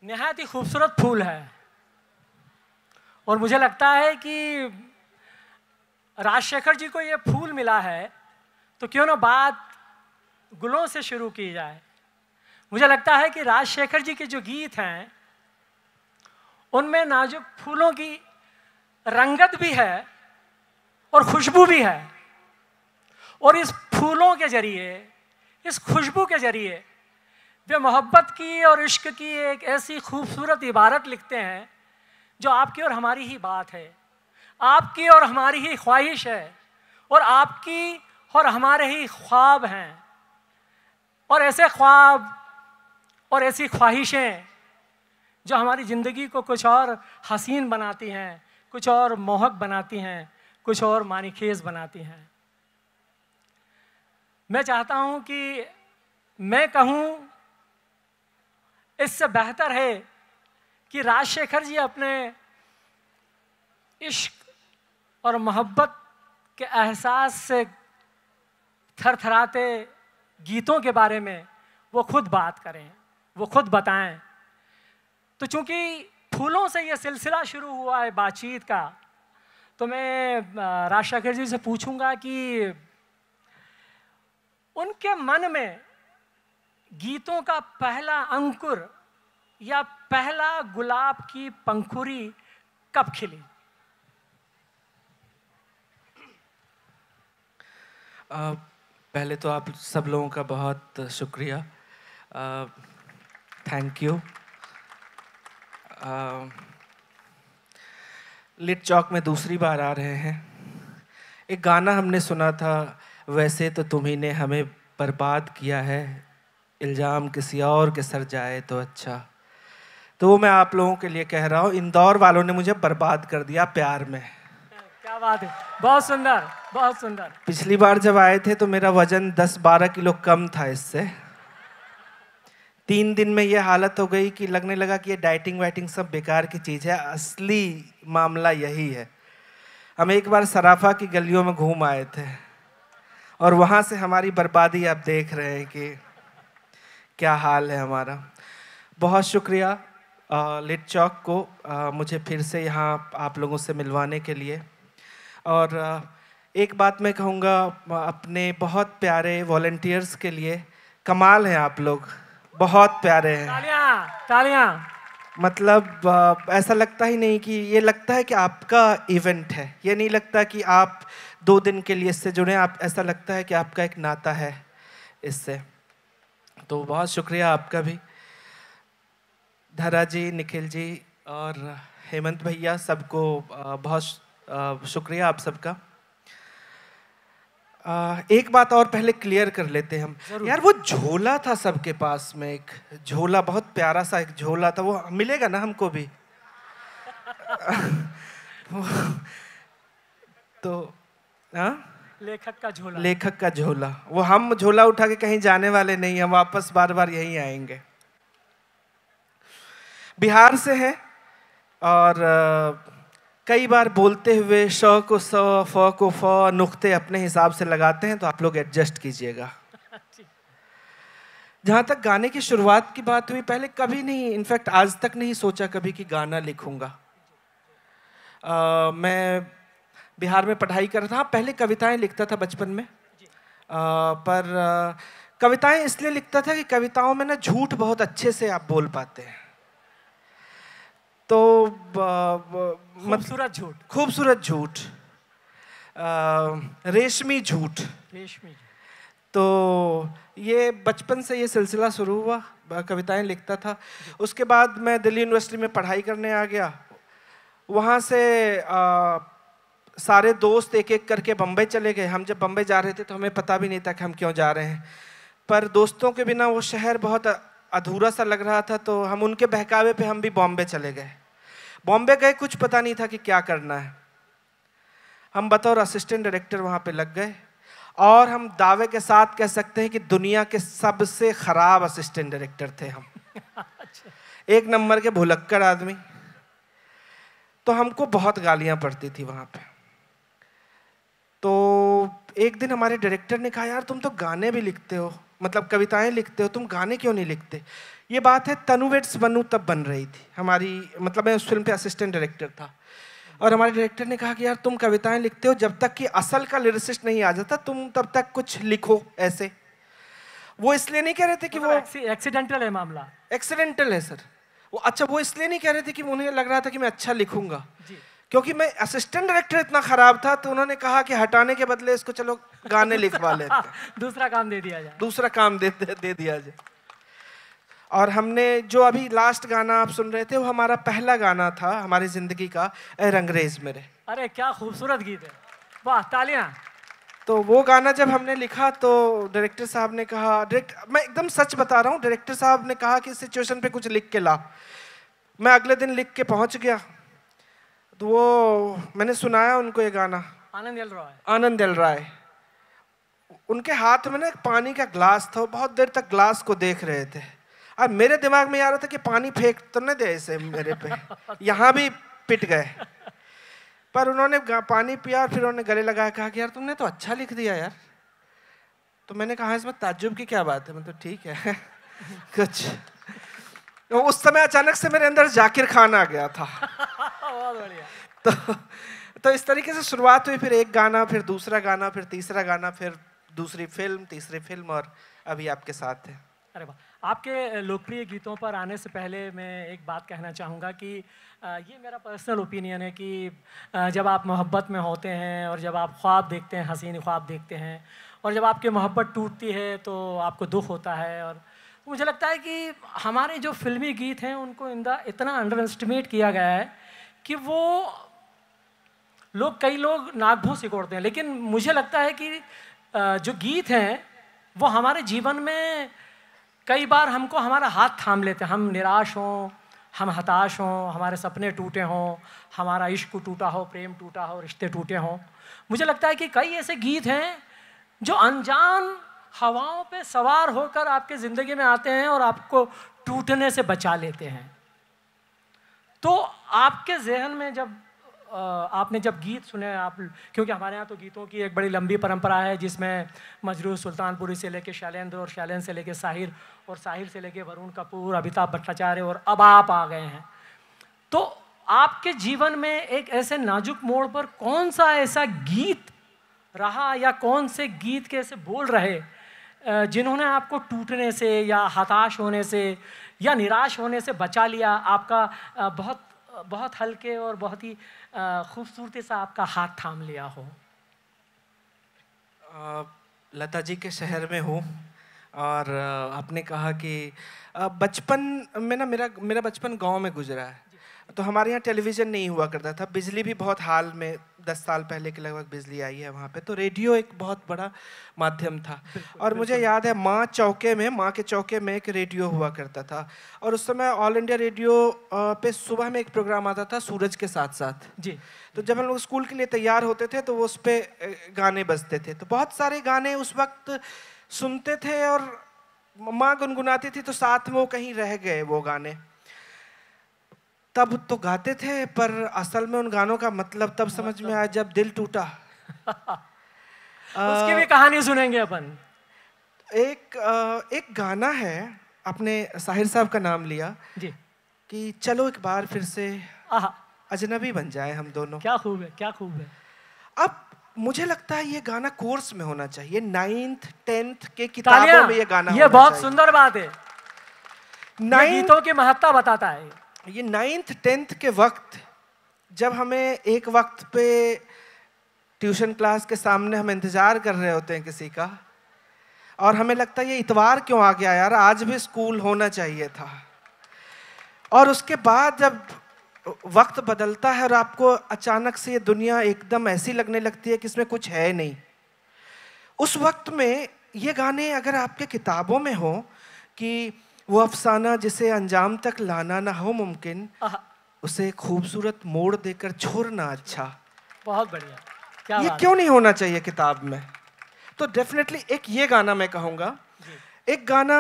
निहायत ही खूबसूरत फूल है और मुझे लगता है कि राजशेखर जी को ये फूल मिला है तो क्यों ना बात गुलों से शुरू की जाए। मुझे लगता है कि राजशेखर जी के जो गीत हैं उनमें नाजुक फूलों की रंगत भी है और खुशबू भी है, और इस फूलों के जरिए, इस खुशबू के जरिए वे मोहब्बत की और इश्क की एक ऐसी खूबसूरत इबारत लिखते हैं जो आपकी और हमारी ही बात है, आपकी और हमारी ही ख्वाहिश है, और आपकी और हमारे ही ख्वाब हैं। और ऐसे ख्वाब और ऐसी ख्वाहिशें जो हमारी ज़िंदगी को कुछ और हसीन बनाती हैं, कुछ और मोहक बनाती हैं, कुछ और मानीखेज बनाती हैं। मैं चाहता हूं कि मैं कहूं, इससे बेहतर है कि राजशेखर जी अपने इश्क और मोहब्बत के एहसास से थरथराते गीतों के बारे में वो खुद बात करें, वो खुद बताएं। तो चूंकि फूलों से ये सिलसिला शुरू हुआ है बातचीत का, तो मैं राजशेखर जी से पूछूंगा कि उनके मन में गीतों का पहला अंकुर या पहला गुलाब की पंखुड़ी कब खिली? पहले तो आप सब लोगों का बहुत शुक्रिया, थैंक यू। लिट चौक में दूसरी बार आ रहे हैं। एक गाना हमने सुना था, वैसे तो तुम्ही ने हमें बर्बाद किया है, इल्ज़ाम किसी और के सर जाए तो अच्छा। तो वो मैं आप लोगों के लिए कह रहा हूँ, इंदौर वालों ने मुझे बर्बाद कर दिया प्यार में। क्या बात है, बहुत सुंदर, बहुत सुंदर। पिछली बार जब आए थे तो मेरा वजन 10-12 किलो कम था इससे। 3 दिन में ये हालत हो गई कि लगने लगा कि ये डाइटिंग वाइटिंग सब बेकार की चीज़ है, असली मामला यही है। हम एक बार सराफा की गलियों में घूम आए थे और वहाँ से हमारी बर्बादी आप देख रहे हैं कि क्या हाल है हमारा। बहुत शुक्रिया लिट चौक को मुझे फिर से यहाँ आप लोगों से मिलवाने के लिए। और एक बात मैं कहूँगा अपने बहुत प्यारे वॉलंटियर्स के लिए, कमाल हैं आप लोग, बहुत प्यारे हैं। तालियां, तालियां। मतलब ऐसा लगता ही नहीं कि, ये लगता है कि आपका इवेंट है, ये नहीं लगता कि आप 2 दिन के लिए इससे जुड़े, आप ऐसा लगता है कि आपका एक नाता है इससे। तो बहुत शुक्रिया आपका भी, धरा जी, निखिल जी और हेमंत भैया, सबको बहुत शुक्रिया आप सबका। एक बात और पहले क्लियर कर लेते हैं हम। यार वो झोला था सबके पास में, एक झोला, बहुत प्यारा सा एक झोला था, वो मिलेगा ना हमको भी? तो लेखक का झोला, लेखक का झोला, वो हम झोला उठा के कहीं जाने वाले नहीं, हम वापस बार बार यहीं आएंगे। बिहार से है और कई बार बोलते हुए श को स, फ को फ, नुक्ते अपने हिसाब से लगाते हैं, तो आप लोग एडजस्ट कीजिएगा। जहाँ तक गाने की शुरुआत की बात हुई, पहले कभी नहीं, इनफैक्ट आज तक नहीं सोचा कभी कि गाना लिखूंगा। मैं बिहार में पढ़ाई कर रहा था, पहले कविताएं लिखता था बचपन में, पर कविताएं इसलिए लिखता था कि कविताओं में ना झूठ बहुत अच्छे से आप बोल पाते हैं। तो खूबसूरत झूठ, खूबसूरत झूठ, रेशमी झूठ, रेशमी। तो ये बचपन से ये सिलसिला शुरू हुआ, कविताएं लिखता था। उसके बाद मैं दिल्ली यूनिवर्सिटी में पढ़ाई करने आ गया। वहाँ से सारे दोस्त एक एक करके बम्बई चले गए। हम जब बम्बई जा रहे थे तो हमें पता भी नहीं था कि हम क्यों जा रहे हैं, पर दोस्तों के बिना वो शहर बहुत अधूरा सा लग रहा था, तो हम उनके बहकावे पे हम भी बॉम्बे चले गए। बॉम्बे गए, कुछ पता नहीं था कि क्या करना है। हम बतौर असिस्टेंट डायरेक्टर वहाँ पे लग गए, और हम दावे के साथ कह सकते हैं कि दुनिया के सबसे खराब असिस्टेंट डायरेक्टर थे हम। एक नंबर के भुलक्कड़ आदमी। तो हमको बहुत गालियाँ पड़ती थी वहाँ पे। तो एक दिन हमारे डायरेक्टर ने कहा, यार तुम तो गाने भी लिखते हो, मतलब कविताएं लिखते हो, तुम गाने क्यों नहीं लिखते? ये बात है तनु वेड्स बनू तब बन रही थी हमारी, मतलब मैं उस फिल्म पे असिस्टेंट डायरेक्टर था, और हमारे डायरेक्टर ने कहा कि यार तुम कविताएं लिखते हो, जब तक कि असल का लिरिसिस्ट नहीं आ जाता तुम तब तक कुछ लिखो ऐसे। वो इसलिए नहीं कह रहे थे कि वो एक्सीडेंटल है मामला। एक्सीडेंटल है सर वो। अच्छा, वो इसलिए नहीं कह रहे थे कि उन्हें लग रहा था कि मैं अच्छा लिखूंगा, क्योंकि मैं असिस्टेंट डायरेक्टर इतना खराब था, तो उन्होंने कहा कि हटाने के बदले इसको चलो गाने लिखवा लेते हैं। दूसरा काम दे दिया जाए। दूसरा काम दे दिया जाए। और हमने जो अभी लास्ट गाना आप सुन रहे थे, वो हमारा पहला गाना था हमारी जिंदगी का, ए रंगरेज मेरे। अरे क्या खूबसूरत गीत है, वाह, तालियां। तो वो गाना जब हमने लिखा तो डायरेक्टर साहब ने कहा, मैं एकदम सच बता रहा हूँ, डायरेक्टर साहब ने कहा कि इस सिचुएशन पे कुछ लिख के ला। मैं अगले दिन लिख के पहुंच गया, तो वो मैंने सुनाया उनको ये गाना, आनंद एल राय। उनके हाथ में ना एक पानी का ग्लास था, वो बहुत देर तक ग्लास को देख रहे थे। अब मेरे दिमाग में आ रहा था कि पानी फेंक तो नहीं दे इसे मेरे पे, यहाँ भी पिट गए। पर उन्होंने पानी पिया और फिर उन्होंने गले लगाया, कहा कि यार तुमने तो अच्छा लिख दिया यार। तो मैंने कहा इसमें ताज्जुब की क्या बात है, मतलब ठीक है कुछ। तो उस समय अचानक से मेरे अंदर जाकिर खान आ गया था। बहुत बढ़िया। तो इस तरीके से शुरुआत हुई, फिर एक गाना, फिर दूसरा गाना, फिर तीसरा गाना, फिर दूसरी फिल्म, तीसरी फिल्म, और अभी आपके साथ है। अरे वाह, आपके लोकप्रिय गीतों पर आने से पहले मैं एक बात कहना चाहूँगा कि ये मेरा पर्सनल ओपिनियन है कि जब आप मोहब्बत में होते हैं और जब आप ख्वाब देखते हैं, हसीन ख्वाब देखते हैं, और जब आपकी मोहब्बत टूटती है तो आपको दुख होता है। और मुझे लगता है कि हमारे जो फिल्मी गीत हैं उनको इतना अंडर एस्टिमेट किया गया है कि वो कई लोग नाक भों सिकोड़ते हैं। लेकिन मुझे लगता है कि जो गीत हैं वो हमारे जीवन में कई बार हमको हमारा हाथ थाम लेते हैं। हम निराश हों, हम हताश हों, हमारे सपने टूटे हों, हमारा इश्क टूटा हो, प्रेम टूटा हो, रिश्ते टूटे हों, मुझे लगता है कि कई ऐसे गीत हैं जो अनजान हवाओं पे सवार होकर आपके ज़िंदगी में आते हैं और आपको टूटने से बचा लेते हैं। तो आपके जहन में आपने जब गीत सुने, क्योंकि हमारे यहाँ तो गीतों की एक बड़ी लंबी परंपरा है, जिसमें मजरू सुल्तानपुरी से लेके शैलेंद्र, और शैलेंद्र से लेके साहिर, और साहिर से लेके वरुण कपूर, अमिताभ भट्टाचार्य, और अब आप आ गए हैं। तो आपके जीवन में एक ऐसे नाजुक मोड़ पर कौन सा ऐसा गीत रहा, या कौन से गीत के ऐसे बोल रहे जिन्होंने आपको टूटने से या हताश होने से या निराश होने से बचा लिया? आपका बहुत हल्के और बहुत ही खूबसूरती से आपका हाथ थाम लिया हो। लता जी के शहर में हूँ, और आपने कहा कि बचपन में ना मेरा बचपन गांव में गुजरा है। तो हमारे यहाँ टेलीविज़न नहीं हुआ करता था, बिजली भी बहुत हाल में 10 साल पहले के लगभग बिजली आई है वहाँ पे। तो रेडियो एक बहुत बड़ा माध्यम था। और मुझे याद है माँ के चौके में एक रेडियो हुआ करता था, और उस समय ऑल इंडिया रेडियो पे सुबह में एक प्रोग्राम आता था, सूरज के साथ साथ जी। तो जब हम लोग स्कूल के लिए तैयार होते थे तो वो उस पर गाने बजते थे। तो बहुत सारे गाने उस वक्त सुनते थे, और माँ गुनगुनाती थी तो साथ में वो कहीं रह गए वो गाने। तब तो गाते थे, पर असल में उन गानों का मतलब तब समझ में आया जब दिल टूटा। उसकी भी कहानी सुनेंगे अपन। एक गाना है, आपने साहिर साहब का नाम लिया जी, कि चलो एक बार फिर से अजनबी बन जाए हम दोनों। क्या खूब है, क्या खूब है। अब मुझे लगता है ये गाना कोर्स में होना चाहिए, 9th 10th के किताबों में ये गाना ये बहुत सुंदर बात है। गीतों की महत्ता बताता है। ये 9th 10th के वक्त, जब हमें एक वक्त पे ट्यूशन क्लास के सामने हम इंतजार कर रहे होते हैं किसी का, और हमें लगता है ये इतवार क्यों आ गया यार, आज भी स्कूल होना चाहिए था। और उसके बाद जब वक्त बदलता है और आपको अचानक से ये दुनिया एकदम ऐसी लगने लगती है कि इसमें कुछ है नहीं, उस वक्त में ये गाने अगर आपके किताबों में हो कि वो अफसाना जिसे अंजाम तक लाना ना हो मुमकिन, उसे खूबसूरत मोड़ देकर छोड़ना अच्छा। बहुत बढ़िया, क्या ये क्यों नहीं होना चाहिए किताब में? तो डेफिनेटली एक ये गाना मैं कहूँगा। एक गाना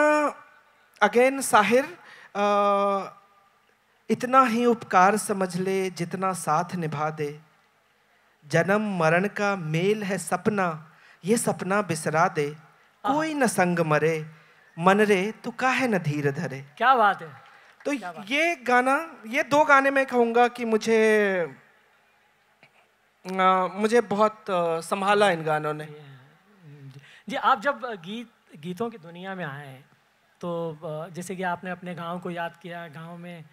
अगेन साहिर, इतना ही उपकार समझ ले जितना साथ निभा दे, जन्म मरण का मेल है सपना, ये सपना बिसरा दे, कोई न संग मरे, मन रे तू काहे न धीर धरे। क्या बात है। तो ये गाना, ये दो गाने मैं कहूँगा कि मुझे बहुत संभाला इन गानों ने। जी, आप जब गीतों की दुनिया में आए तो जैसे कि आपने अपने गांव को याद किया, गांव में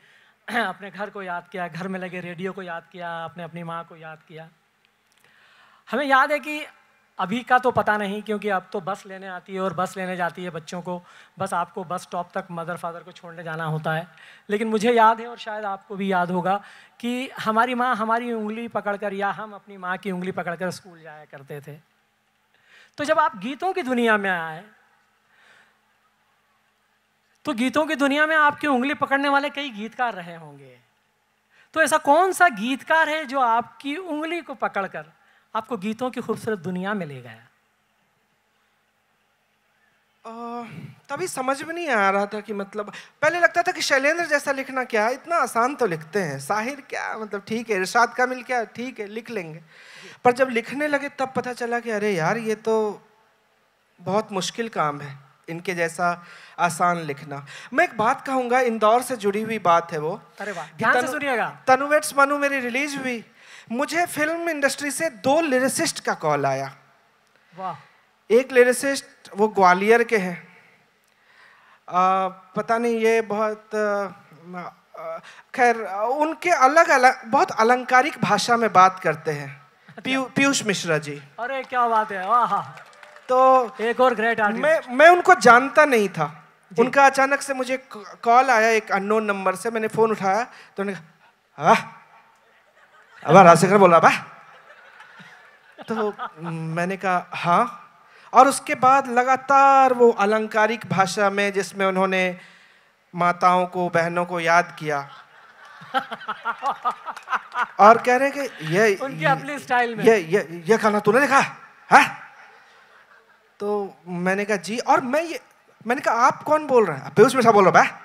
अपने घर को याद किया, घर में लगे रेडियो को याद किया, आपने अपनी माँ को याद किया। हमें याद है कि अभी का तो पता नहीं, क्योंकि अब तो बस लेने आती है और बस लेने जाती है बच्चों को, बस आपको बस स्टॉप तक मदर फादर को छोड़ने जाना होता है। लेकिन मुझे याद है, और शायद आपको भी याद होगा, कि हमारी माँ हमारी उंगली पकड़कर या हम अपनी माँ की उंगली पकड़कर स्कूल जाया करते थे। तो जब आप गीतों की दुनिया में आए तो गीतों की दुनिया में आपकी उंगली पकड़ने वाले कई गीतकार रहे होंगे। तो ऐसा कौन सा गीतकार है जो आपकी उंगली को पकड़कर आपको गीतों की खूबसूरत दुनिया में ले गया? तभी समझ में नहीं आ रहा था कि मतलब पहले लगता था कि शैलेंद्र जैसा लिखना क्या है, इतना आसान तो लिखते हैं, साहिर क्या मतलब ठीक है, इरशाद कामिल क्या ठीक है लिख लेंगे। पर जब लिखने लगे तब पता चला कि अरे यार ये तो बहुत मुश्किल काम है, इनके जैसा आसान लिखना। मैं एक बात कहूँगा, इंदौर से जुड़ी हुई बात है वो। अरे वाह, ध्यान से सुनिएगा। तनुवेट्स मनु मेरी रिलीज हुई, मुझे फिल्म इंडस्ट्री से 2 लिरिसिस्ट का कॉल आया। वाह। एक लिरिसिस्ट वो ग्वालियर के हैं, पता नहीं ये बहुत खैर उनके अलग अलग बहुत अलंकारिक भाषा में बात करते हैं। पीयूष मिश्रा जी। अरे क्या बात है, वाह। तो एक और ग्रेट आर्टिस्ट। मैं उनको जानता नहीं था, उनका अचानक से मुझे कॉल आया एक अननोन नंबर से। मैंने फोन उठाया तो उन्होंने कहा अब राजशेखर बोल रहा है। तो मैंने कहा हाँ, और उसके बाद लगातार वो अलंकारिक भाषा में जिसमें उन्होंने माताओं को बहनों को याद किया और कह रहे कि ये उनकी अपनी स्टाइल में ये गाना तूने देखा है? तो मैंने कहा जी, और मैंने कहा आप कौन बोल रहे हैं? पीयूष मिश्रा बोल रहा है।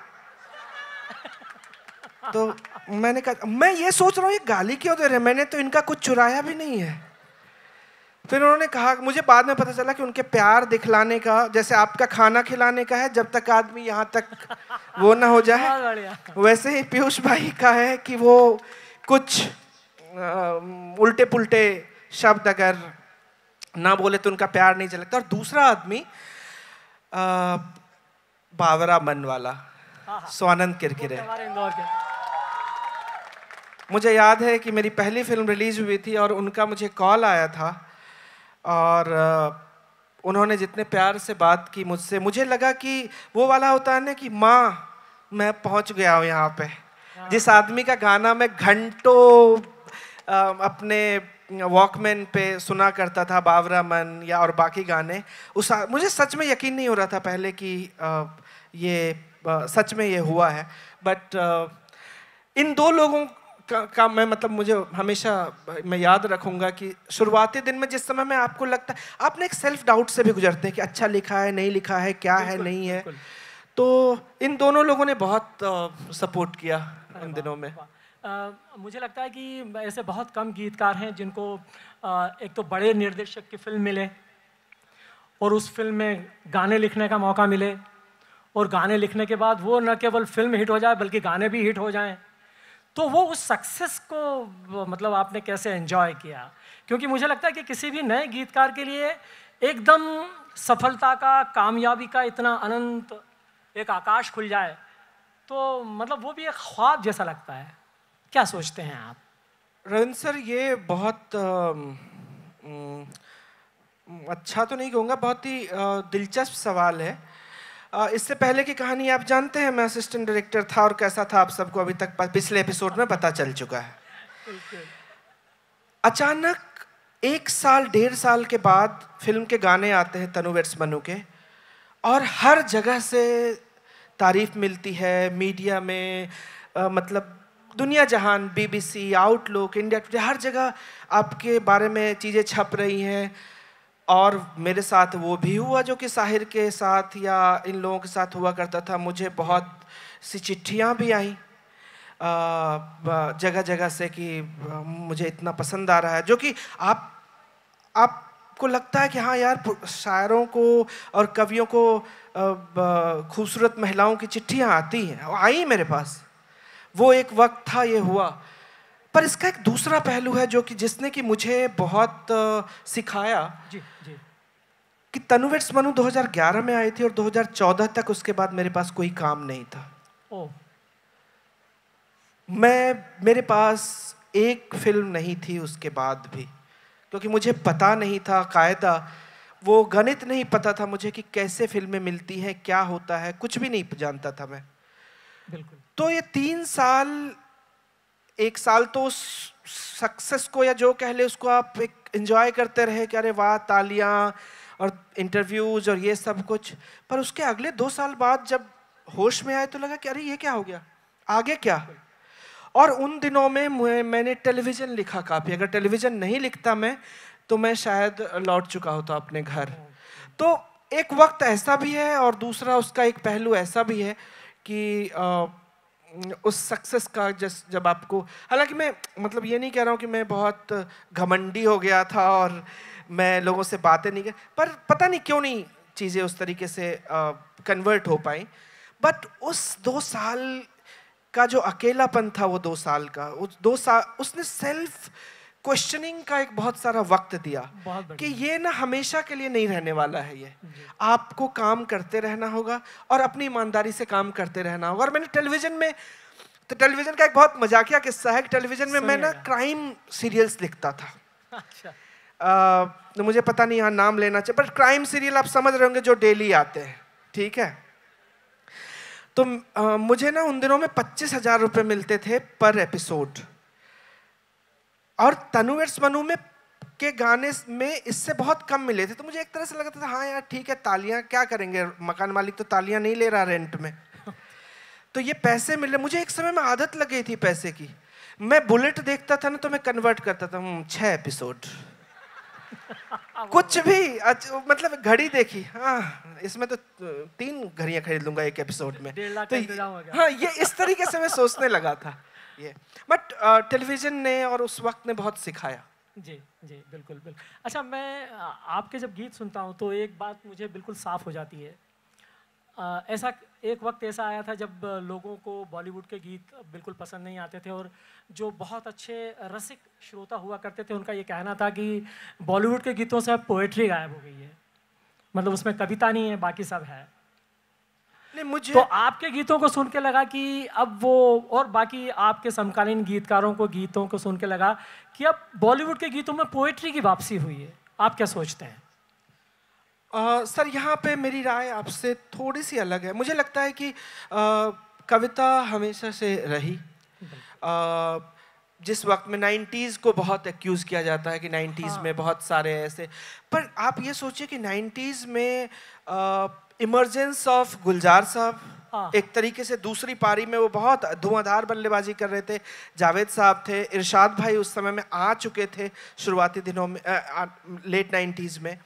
तो मैंने कहा मैं ये सोच रहा हूँ ये गाली क्यों दे रहे हैं, मैंने तो इनका कुछ चुराया भी नहीं है। फिर उन्होंने कहा, मुझे बाद में पता चला कि उनके प्यार दिखलाने का, जैसे आपका खाना खिलाने का है, जब तक आदमी यहाँ तक वो ना हो जाए, वैसे ही पीयूष भाई का है कि वो कुछ उल्टे पुल्टे शब्द अगर ना बोले तो उनका प्यार नहीं झलकता। और दूसरा आदमी बावरा मन वाला स्वानंद किरकिरे। मुझे याद है कि मेरी पहली फिल्म रिलीज हुई थी और उनका मुझे कॉल आया था और उन्होंने जितने प्यार से बात की मुझसे, मुझे लगा कि वो वाला होता है ना कि माँ मैं पहुंच गया हूँ यहाँ पे। जिस आदमी का गाना मैं घंटों अपने वॉकमैन पे सुना करता था, बावरा मन या और बाकी गाने, मुझे सच में यकीन नहीं हो रहा था पहले कि ये सच में ये हुआ है। बट इन 2 लोगों का मैं मतलब मुझे हमेशा मैं याद रखूंगा कि शुरुआती दिन में जिस समय में आपको लगता है, आपने एक सेल्फ डाउट से भी गुजरते हैं कि अच्छा लिखा है नहीं लिखा है, क्या है नहीं है, तो इन दोनों लोगों ने बहुत सपोर्ट किया इन दिनों में। मुझे लगता है कि ऐसे बहुत कम गीतकार हैं जिनको एक तो बड़े निर्देशक की फिल्म मिले और उस फिल्म में गाने लिखने का मौका मिले, और गाने लिखने के बाद वो न केवल फिल्म हिट हो जाए बल्कि गाने भी हिट हो जाएं। तो वो उस सक्सेस को मतलब आपने कैसे एंजॉय किया? क्योंकि मुझे लगता है कि किसी भी नए गीतकार के लिए एकदम सफलता का, कामयाबी का इतना अनंत एक आकाश खुल जाए तो मतलब वो भी एक ख्वाब जैसा लगता है। क्या सोचते हैं आप? रविंद्र सर, ये बहुत अच्छा तो नहीं कहूँगा, बहुत ही दिलचस्प सवाल है। इससे पहले की कहानी आप जानते हैं, मैं असिस्टेंट डायरेक्टर था और कैसा था आप सबको अभी तक पिछले एपिसोड में पता चल चुका है। अचानक 1 साल 1.5 साल के बाद फिल्म के गाने आते हैं तनुवेट्स मनु के, और हर जगह से तारीफ मिलती है मीडिया में, मतलब दुनिया जहान, BBC, आउटलुक, इंडिया टुडे, हर जगह आपके बारे में चीज़ें छप रही हैं। और मेरे साथ वो भी हुआ जो कि साहिर के साथ या इन लोगों के साथ हुआ करता था। मुझे बहुत सी चिट्ठियाँ भी आई जगह जगह से कि मुझे इतना पसंद आ रहा है, जो कि आप आपको लगता है कि हाँ यार, शायरों को और कवियों को खूबसूरत महिलाओं की चिट्ठियाँ आती हैं, आई मेरे पास, वो एक वक्त था, ये हुआ। पर इसका एक दूसरा पहलू है जो कि जिसने कि मुझे बहुत सिखाया जी जी। कि तनुवेट्स मनु 2011 में आई थी और 2014 तक उसके बाद मेरे पास कोई काम नहीं था। ओह। मेरे पास एक फिल्म नहीं थी उसके बाद भी, क्योंकि मुझे पता नहीं था कायदा, वो गणित नहीं पता था मुझे कि कैसे फिल्में मिलती हैं, क्या होता है, कुछ भी नहीं जानता था मैं। बिल्कुल। तो ये 3 साल, 1 साल तो सक्सेस को या जो कह ले उसको आप एक एंजॉय करते रहे कि अरे वाह, तालियां और इंटरव्यूज और ये सब कुछ। पर उसके अगले 2 साल बाद जब होश में आए तो लगा कि अरे ये क्या हो गया, आगे क्या। और उन दिनों में मैंने टेलीविज़न लिखा काफ़ी। अगर टेलीविज़न नहीं लिखता मैं, तो मैं शायद लौट चुका होता अपने घर। तो एक वक्त ऐसा भी है और दूसरा उसका एक पहलू ऐसा भी है कि उस सक्सेस का जब आपको, हालांकि मैं मतलब ये नहीं कह रहा हूँ कि मैं बहुत घमंडी हो गया था और मैं लोगों से बातें नहीं कर, पर पता नहीं क्यों नहीं चीज़ें उस तरीके से कन्वर्ट हो पाई। बट उस 2 साल का जो अकेलापन था, वो 2 साल का, उस 2 साल उसने सेल्फ क्वेश्चनिंग का एक बहुत सारा वक्त दिया कि ये ना हमेशा के लिए नहीं रहने वाला है। ये आपको काम करते रहना होगा और अपनी ईमानदारी से काम करते रहना होगा। और मैंने टेलीविज़न में, तो टेलीविज़न का एक बहुत मजाकिया किस्सा है कि टेलीविज़न में मैं ना क्राइम सीरियल्स लिखता था। अच्छा। तो मुझे पता नहीं यहाँ नाम लेना चाहिए, पर क्राइम सीरियल आप समझ रहे होंगे जो डेली आते हैं, ठीक है। तो मुझे ना उन दिनों में 25,000 रुपये मिलते थे पर एपिसोड, और तनुवेट्स मनु में के गाने में इससे बहुत कम मिले थे। तो मुझे एक तरह से लगता था हाँ यार ठीक है, तालियां क्या करेंगे, मकान मालिक तो तालियां नहीं ले रहा रेंट में, तो ये पैसे मिले। मुझे एक समय में आदत लग गई थी पैसे की। मैं बुलेट देखता था ना तो मैं कन्वर्ट करता था 6 एपिसोड कुछ भी मतलब घड़ी देखी, हाँ इसमें तो 3 घड़ियां खरीद लूंगा एक एपिसोड में, तो हाँ ये इस तरीके से मैं सोचने लगा था ये। बट टेलीविजन ने और उस वक्त ने बहुत सिखाया। जी जी बिल्कुल बिल्कुल। अच्छा, मैं आपके जब गीत सुनता हूँ तो एक बात मुझे बिल्कुल साफ हो जाती है। ऐसा एक वक्त ऐसा आया था जब लोगों को बॉलीवुड के गीत बिल्कुल पसंद नहीं आते थे, और जो बहुत अच्छे रसिक श्रोता हुआ करते थे उनका ये कहना था कि बॉलीवुड के गीतों से अब पोएट्री गायब हो गई है, मतलब उसमें कविता नहीं है, बाकी सब है। नहीं, मुझे तो आपके गीतों को सुन के लगा कि अब वो, और बाकी आपके समकालीन गीतकारों को गीतों को सुन के लगा कि अब बॉलीवुड के गीतों में पोएट्री की वापसी हुई है। आप क्या सोचते हैं? सर यहाँ पे मेरी राय आपसे थोड़ी सी अलग है। मुझे लगता है कि कविता हमेशा से रही। जिस वक्त में 90s को बहुत एक्यूज़ किया जाता है कि 90s में बहुत सारे ऐसे, पर आप ये सोचिए कि 90s में इमरजेंस ऑफ गुलजार साहब एक तरीके से दूसरी पारी में वो बहुत धुआंधार बल्लेबाजी कर रहे थे। जावेद साहब थे, इरशाद भाई उस समय में आ चुके थे शुरुआती दिनों में, लेट 90s में।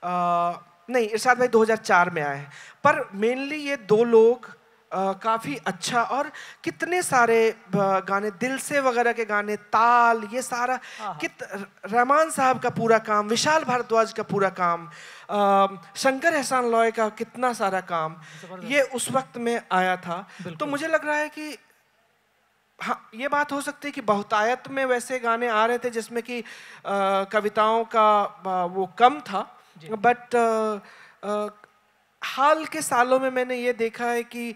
नहीं, इरशाद भाई 2004 में आए हैं। पर मेनली ये 2 लोग काफ़ी अच्छा, और कितने सारे गाने, दिल से वगैरह के गाने, ताल, ये सारा रहमान साहब का पूरा काम, विशाल भारद्वाज का पूरा काम, शंकर एहसान लॉय का कितना सारा काम, ये उस वक्त में आया था। तो मुझे लग रहा है कि हाँ, ये बात हो सकती है कि बहुतायत में वैसे गाने आ रहे थे जिसमें कि कविताओं का वो कम था। बट हाल के सालों में मैंने ये देखा है कि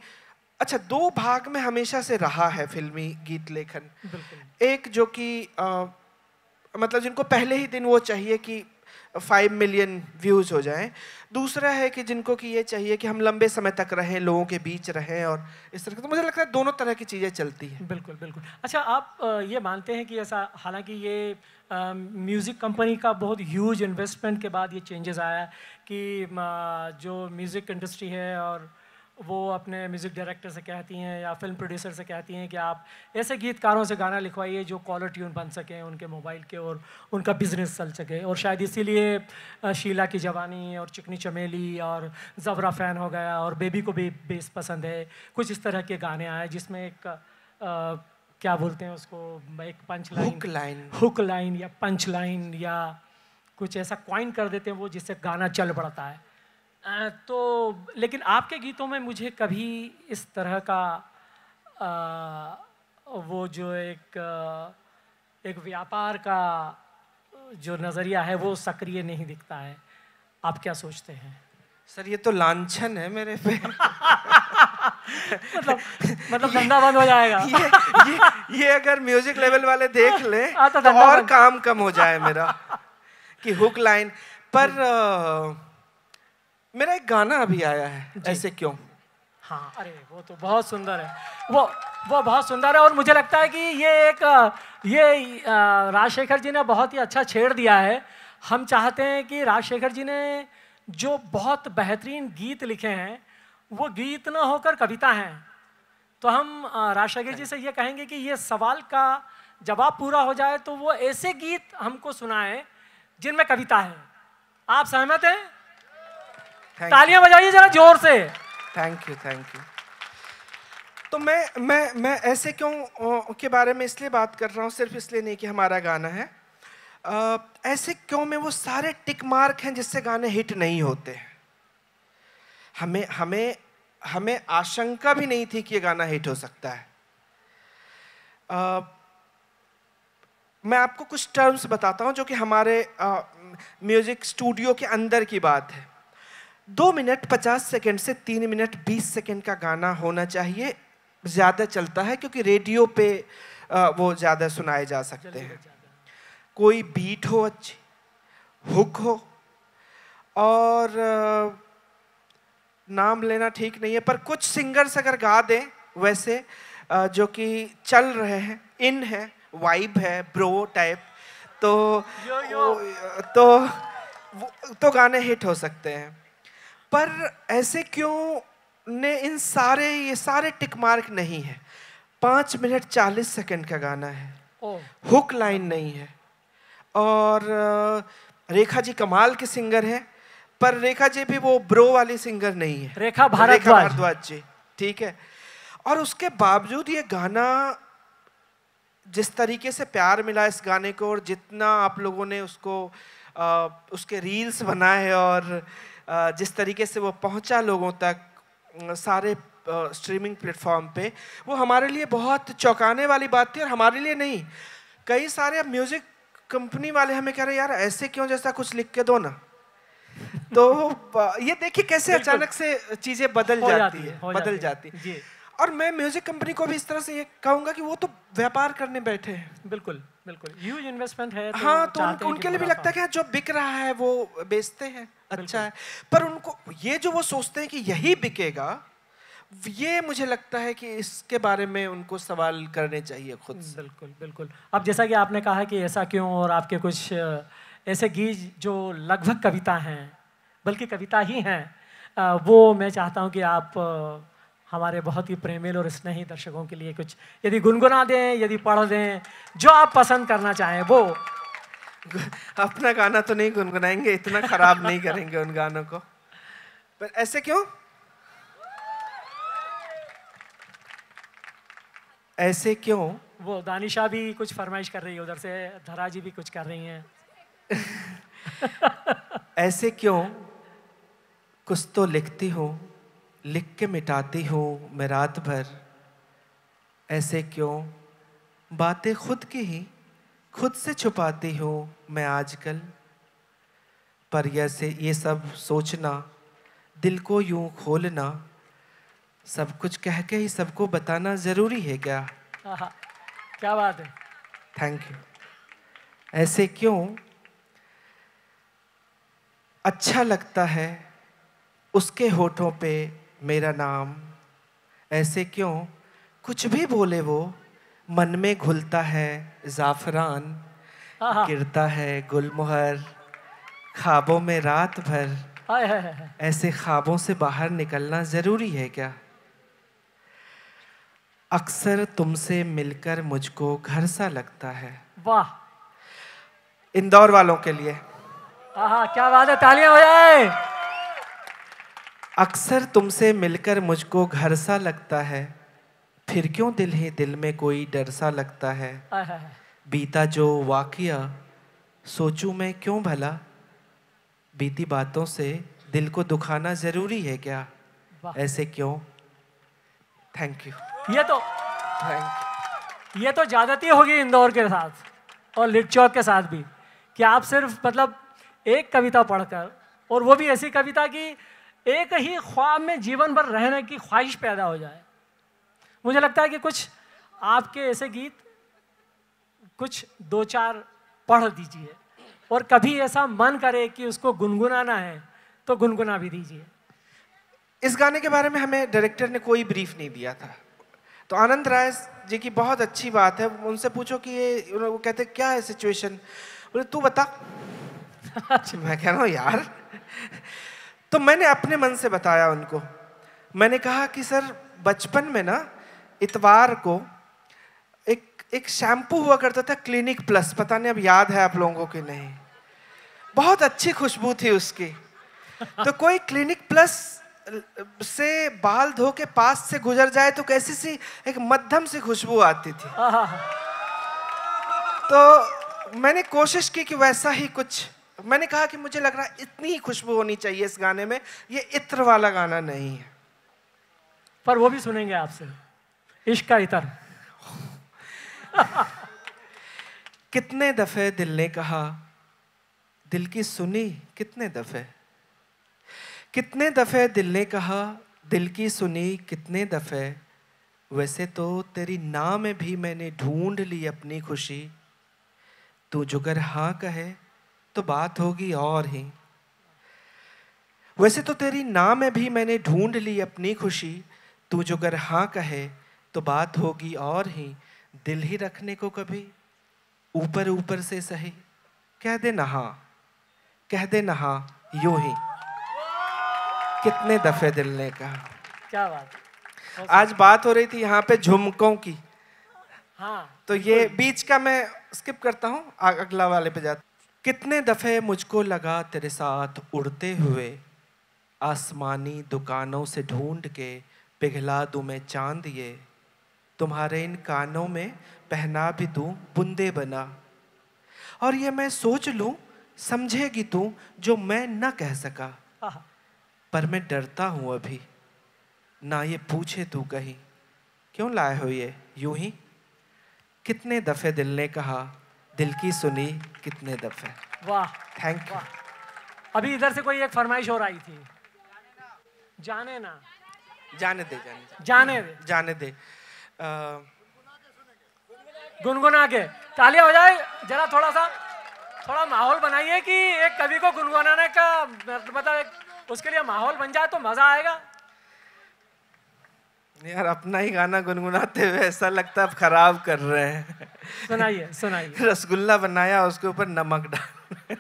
अच्छा, 2 भाग में हमेशा से रहा है फिल्मी गीत लेखन। एक जो कि मतलब जिनको पहले ही दिन वो चाहिए कि 5 मिलियन व्यूज हो जाएं। दूसरा है कि जिनको कि ये चाहिए कि हम लंबे समय तक रहें, लोगों के बीच रहें, और इस तरह। तो मुझे लगता है दोनों तरह की चीज़ें चलती हैं। बिल्कुल बिल्कुल। अच्छा, आप ये मानते हैं कि ऐसा, हालांकि ये म्यूज़िक कंपनी का बहुत ह्यूज इन्वेस्टमेंट के बाद ये चेंजेस आया कि जो म्यूज़िक इंडस्ट्री है और वो अपने म्यूज़िक डायरेक्टर से कहती हैं या फिल्म प्रोड्यूसर से कहती हैं कि आप ऐसे गीतकारों से गाना लिखवाइए जो कॉलर ट्यून बन सकें उनके मोबाइल के और उनका बिजनेस चल सके। और शायद इसीलिए शीला की जवानी और चिकनी चमेली और ज़बरा फ़ैन हो गया और बेबी को भी बेस पसंद है, कुछ इस तरह के गाने आए जिसमें एक क्या बोलते हैं उसको, एक पंच लाइन, हुक लाइन या पंच लाइन या कुछ ऐसा क्वाइन कर देते हैं वो जिससे गाना चल पड़ता है। तो लेकिन आपके गीतों में मुझे कभी इस तरह का वो जो एक व्यापार का जो नज़रिया है वो सक्रिय नहीं दिखता है। आप क्या सोचते हैं? सर ये तो लांछन है मेरे पे। मतलब धंधा बंद हो जाएगा। ये अगर म्यूजिक लेवल वाले देख ले तो तो और काम कम हो जाए मेरा कि हुक लाइन पर। मेरा एक गाना अभी आया है, ऐसे क्यों। हाँ, अरे वो तो बहुत सुंदर है, वो बहुत सुंदर है। और मुझे लगता है कि ये राजशेखर जी ने बहुत ही अच्छा छेड़ दिया है। हम चाहते हैं कि राजशेखर जी ने जो बहुत बेहतरीन गीत लिखे हैं वो गीत न होकर कविता हैं। तो हम राजशेखर जी से ये कहेंगे कि ये सवाल का जवाब पूरा हो जाए तो वो ऐसे गीत हमको सुनाएं जिनमें कविता है। आप सहमत हैं? तालियां बजाइए जरा जोर से। Thank you. तो मैं ऐसे क्यों के बारे में इसलिए बात कर रहा हूँ, सिर्फ इसलिए नहीं कि हमारा गाना है। ऐसे क्यों में वो सारे टिक मार्क हैं जिससे गाने हिट नहीं होते। हमें आशंका भी नहीं थी कि ये गाना हिट हो सकता है। मैं आपको कुछ टर्म्स बताता हूँ जो कि हमारे म्यूजिक स्टूडियो के अंदर की बात है। 2 मिनट 50 सेकंड से 3 मिनट 20 सेकंड का गाना होना चाहिए, ज़्यादा चलता है क्योंकि रेडियो पे वो ज़्यादा सुनाए जा सकते हैं। कोई बीट हो अच्छी, हुक हो, और नाम लेना ठीक नहीं है पर कुछ सिंगर्स अगर गा दें वैसे जो कि चल रहे हैं, इन है, वाइब है, ब्रो टाइप, तो गाने हिट हो सकते हैं। पर ऐसे क्यों ने ये सारे टिक मार्क नहीं है। 5 मिनट 40 सेकंड का गाना है, हुक लाइन नहीं है। और रेखा जी कमाल के सिंगर हैं, पर रेखा जी भी वो ब्रो वाली सिंगर नहीं है, रेखा भारद्वाज जी, ठीक है। और उसके बावजूद ये गाना, जिस तरीके से प्यार मिला इस गाने को और जितना आप लोगों ने उसके रील्स बनाए और जिस तरीके से वो पहुंचा लोगों तक सारे स्ट्रीमिंग प्लेटफॉर्म पे, वो हमारे लिए बहुत चौंकाने वाली बात थी। और हमारे लिए नहीं, कई सारे म्यूजिक कंपनी वाले हमें कह रहे यार ऐसे क्यों, जैसा कुछ लिख के दो ना। तो ये देखिए कैसे अचानक से चीजें बदल जाती है। और मैं म्यूजिक कंपनी को भी इस तरह से ये कहूंगा कि वो तो व्यापार करने बैठे हैं। बिल्कुल ह्यूज इन्वेस्टमेंट है। हाँ, तो उनके लिए भी लगता है कि जो बिक रहा है वो बेचते हैं, अच्छा है। पर उनको ये जो वो सोचते हैं कि यही बिकेगा, ये मुझे लगता है कि इसके बारे में उनको सवाल करने चाहिए खुद से। बिल्कुल। अब जैसा कि आपने कहा कि ऐसा क्यों, और आपके कुछ ऐसे गीत जो लगभग कविता हैं, बल्कि कविता ही हैं, वो मैं चाहता हूँ कि आप हमारे बहुत ही प्रेमिल और स्नेही दर्शकों के लिए कुछ यदि गुनगुना दें, यदि पढ़ दें, जो आप पसंद करना चाहें वो। अपना गाना तो नहीं गुनगुनाएंगे, इतना खराब नहीं करेंगे उन गानों को। पर ऐसे क्यों, ऐसे क्यों। वो दानिशा भी कुछ फरमाइश कर रही है उधर से, धरा जी भी कुछ कर रही हैं। ऐसे क्यों, कुछ तो लिखती हूँ, लिख के मिटाती हूँ मैं रात भर। ऐसे क्यों, बातें खुद की ही खुद से छुपाती हूँ मैं आजकल। पर ये सब सोचना, दिल को यूं खोलना, सब कुछ कह के ही सबको बताना जरूरी है क्या। क्या बात है, थैंक यू। ऐसे क्यों, अच्छा लगता है उसके होठों पे मेरा नाम। ऐसे क्यों, कुछ भी बोले वो मन में घुलता है ज़ाफ़रान, गिरता है गुलमोहर ख्वाबों में रात भर। ऐसे ख्वाबों से बाहर निकलना ज़रूरी है क्या। अक्सर तुमसे मिलकर मुझको घर सा लगता है। वाह, इंदौर वालों के लिए। क्या बात है, तालियां हो जाए। अक्सर तुमसे मिलकर मुझको घर सा लगता है, फिर क्यों दिल ही दिल में कोई डर सा लगता है। बीता जो वाक़या सोचूं मैं क्यों भला, बीती बातों से दिल को दुखाना जरूरी है क्या, वाह। ऐसे क्यों। Thank you. थैंक ये तो ज्यादती होगी इंदौर के साथ और लिट चौक के साथ भी, कि आप सिर्फ मतलब एक कविता पढ़कर, और वो भी ऐसी कविता कि एक ही ख्वाब में जीवन भर रहने की ख्वाहिश पैदा हो जाए। मुझे लगता है कि कुछ आपके ऐसे गीत कुछ 2-4 पढ़ दीजिए, और कभी ऐसा मन करे कि उसको गुनगुनाना है तो गुनगुना भी दीजिए। इस गाने के बारे में हमें डायरेक्टर ने कोई ब्रीफ नहीं दिया था, तो आनंद राय जी की बहुत अच्छी बात है, उनसे पूछो कि ये, वो कहते क्या है सिचुएशन, बोले तू बता। मैं कह रहा हूँ यार, तो मैंने अपने मन से बताया उनको। मैंने कहा कि सर बचपन में ना इतवार को एक शैम्पू हुआ करता था क्लिनिक प्लस, पता नहीं अब याद है आप लोगों को कि नहीं, बहुत अच्छी खुशबू थी उसकी। तो कोई क्लिनिक प्लस से बाल धो के पास से गुजर जाए तो कैसी सी एक मध्यम सी खुशबू आती थी। तो मैंने कोशिश की कि वैसा ही कुछ, मैंने कहा कि मुझे लग रहा है इतनी ही खुशबू होनी चाहिए इस गाने में, ये इत्र वाला गाना नहीं है। पर वो भी सुनेंगे आपसे, इश्क का इतर। कितने दफे दिल ने कहा, दिल की सुनी कितने दफे, कितने दफे दिल ने कहा, दिल की सुनी कितने दफे, वैसे तो तेरी नाम में भी मैंने ढूंढ ली अपनी खुशी, तू जुगर हाँ कहे तो बात होगी और ही। वैसे तो तेरी नाम में भी मैंने ढूंढ ली अपनी खुशी, तू जुगर हाँ कहे तो बात होगी और ही। दिल ही रखने को कभी ऊपर ऊपर से सही, कह दे नहा, कह दे नहा यूं ही, कितने दफे दिल ने कहा। क्या बात। आज बात हो रही थी यहाँ पे झुमकों की, हाँ, तो ये बीच का मैं स्किप करता हूँ, अगला वाले पे जाता। कितने दफे मुझको लगा तेरे साथ उड़ते हुए, आसमानी दुकानों से ढूंढ के पिघला दूं मैं चांद ये, तुम्हारे इन कानों में पहना भी दूं बूंदे बना, और ये मैं सोच लूं समझेगी तू जो मैं न कह सका, पर मैं डरता हूं अभी ना ये पूछे तू कहीं, क्यों लाए हो ये यूं ही। कितने दफे दिल ने कहा, दिल की सुनी कितने दफे। वाह, थैंक यू। अभी इधर से कोई एक फरमाइश हो रही थी, जाने ना, जाने दे, जाने दे, जाने दे। गुनगुना के तालियां हो जाए जरा, थोड़ा माहौल बनाइए कि एक कवि को गुनगुनाने का मतलब उसके लिए माहौल बन जाए तो मजा आएगा। यार अपना ही गाना गुनगुनाते हुए ऐसा लगता है अब खराब कर रहे हैं। सुनाइए सुनाइए। रसगुल्ला बनाया उसके ऊपर नमक डाल।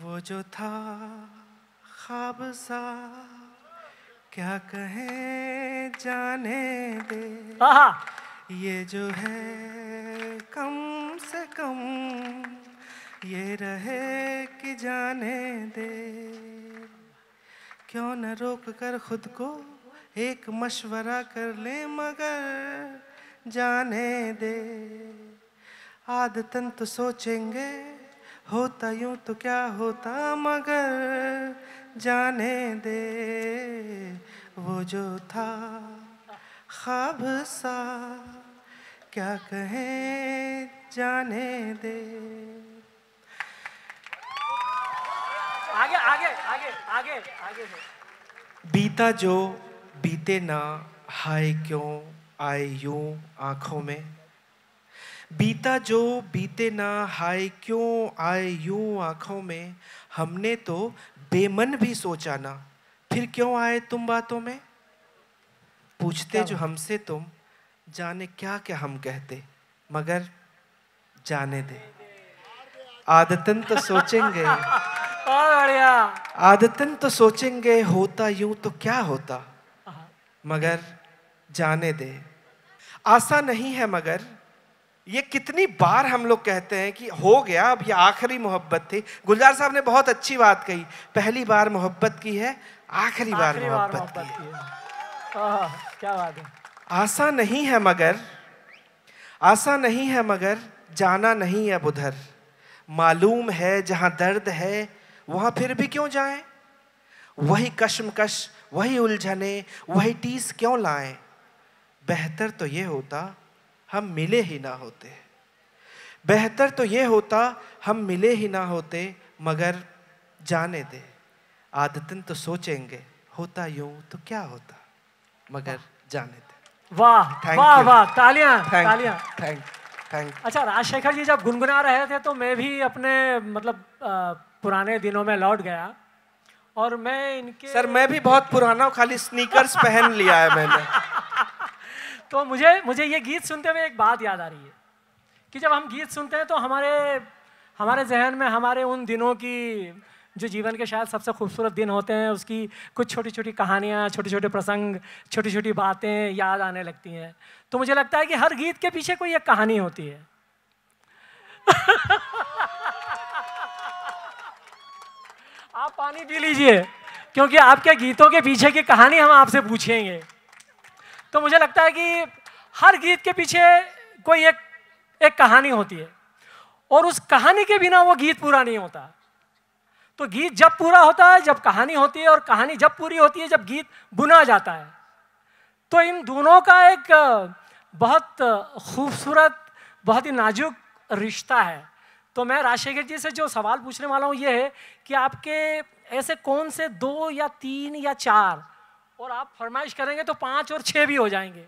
वो जो था ख्वाब सा, क्या कहे जाने दे, ये जो है कम से कम ये रहे कि जाने दे, क्यों न रोक कर खुद को एक मशवरा कर ले मगर जाने दे, आदतन तो सोचेंगे होता यूं तो क्या होता मगर जाने दे, वो जो था ख्वाब सा क्या कहे जाने दे। आगे आगे आगे आगे आगे। बीता जो बीते ना, हाय क्यों आए यूं आंखों में, बीता जो बीते ना, हाय क्यों आए यूं आंखों में, हमने तो बेमन भी सोचा ना, फिर क्यों आए तुम बातों में, पूछते जो हमसे तुम जाने क्या क्या हम कहते, मगर जाने दे, आदतन तो सोचेंगे बढ़िया, आदतन तो सोचेंगे होता यूं तो क्या होता, मगर जाने दे, आशा नहीं है मगर, ये कितनी बार हम लोग कहते हैं कि हो गया अब ये आखिरी मोहब्बत थी। गुलजार साहब ने बहुत अच्छी बात कही, पहली बार मोहब्बत की है, आखिरी बार मोहब्बत की है। क्या बात है। आशा नहीं है मगर आशा नहीं है मगर जाना नहीं अब उधर, मालूम है जहां दर्द है वहां फिर भी क्यों जाएं, वही कश्मकश वही उलझने वही टीस क्यों लाएं, बेहतर तो ये होता हम मिले ही ना होते, बेहतर तो ये होता हम मिले ही ना होते, मगर जाने दे आदतन तो सोचेंगे होता यूं तो क्या होता, मगर जाने दे। वाह Thank वाह you. वाह, तालियां तालियां। थैंक अच्छा, राजशेखर जी जब गुनगुना रहे थे तो मैं भी अपने मतलब पुराने दिनों में लौट गया और मैं इनके सर मैं भी बहुत पुराना हूँ, खाली स्नीकर्स पहन लिया है मैंने। तो मुझे ये गीत सुनते हुए एक बात याद आ रही है कि जब हम गीत सुनते हैं तो हमारे जहन में हमारे उन दिनों की जो जीवन के शायद सबसे खूबसूरत दिन होते हैं उसकी कुछ छोटी छोटी कहानियाँ, छोटे छोटे प्रसंग, छोटी छोटी बातें याद आने लगती हैं। तो मुझे लगता है कि हर गीत के पीछे कोई एक कहानी होती है। आप पानी पी लीजिए क्योंकि आपके गीतों के पीछे की कहानी हम आपसे पूछेंगे। तो मुझे लगता है कि हर गीत के पीछे कोई एक कहानी होती है और उस कहानी के बिना वो गीत पूरा नहीं होता। तो गीत जब पूरा होता है जब कहानी होती है, और कहानी जब पूरी होती है जब गीत बुना जाता है। तो इन दोनों का एक बहुत खूबसूरत, बहुत ही नाजुक रिश्ता है। तो मैं राजशेखर जी से जो सवाल पूछने वाला हूँ ये है कि आपके ऐसे कौन से 2 या 3 या 4, और आप फरमाइश करेंगे तो 5 और 6 भी हो जाएंगे,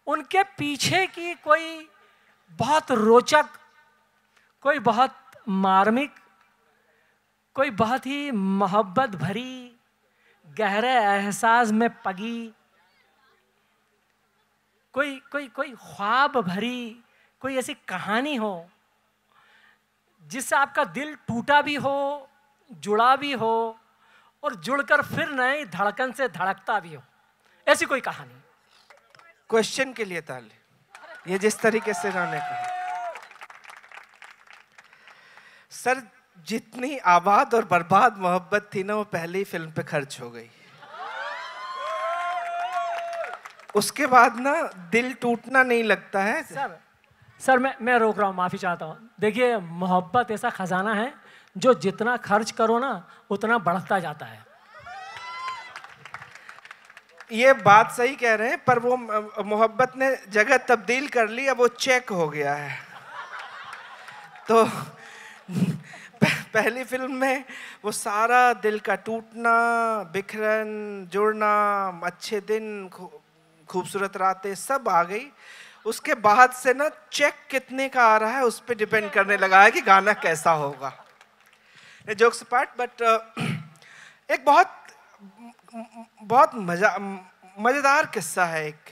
उनके पीछे की कोई बहुत रोचक, कोई बहुत मार्मिक, कोई बहुत ही मोहब्बत भरी, गहरे एहसास में पगी, कोई कोई कोई ख्वाब भरी कोई ऐसी कहानी हो जिससे आपका दिल टूटा भी हो, जुड़ा भी हो, और जुड़कर फिर नई धड़कन से धड़कता भी हो, ऐसी कोई कहानी। क्वेश्चन के लिए ताली, ये जिस तरीके से उन्होंने कहा। सर जितनी आबाद और बर्बाद मोहब्बत थी ना वो पहली फिल्म पे खर्च हो गई। उसके बाद ना दिल टूटना नहीं लगता है। सर मैं रोक रहा हूँ, माफ़ी चाहता हूँ। देखिए, मोहब्बत ऐसा खजाना है जो जितना खर्च करो ना उतना बढ़ता जाता है। ये बात सही कह रहे हैं, पर वो मोहब्बत ने जगह तब्दील कर ली, अब वो चेक हो गया है। तो पहली फिल्म में वो सारा दिल का टूटना, बिखरन, जुड़ना, अच्छे दिन, खूबसूरत रातें सब आ गई। उसके बाद से ना चेक कितने का आ रहा है उस पर डिपेंड करने लगा है कि गाना कैसा होगा। जोक्स अपार्ट, बट एक बहुत मज़ेदार किस्सा है एक।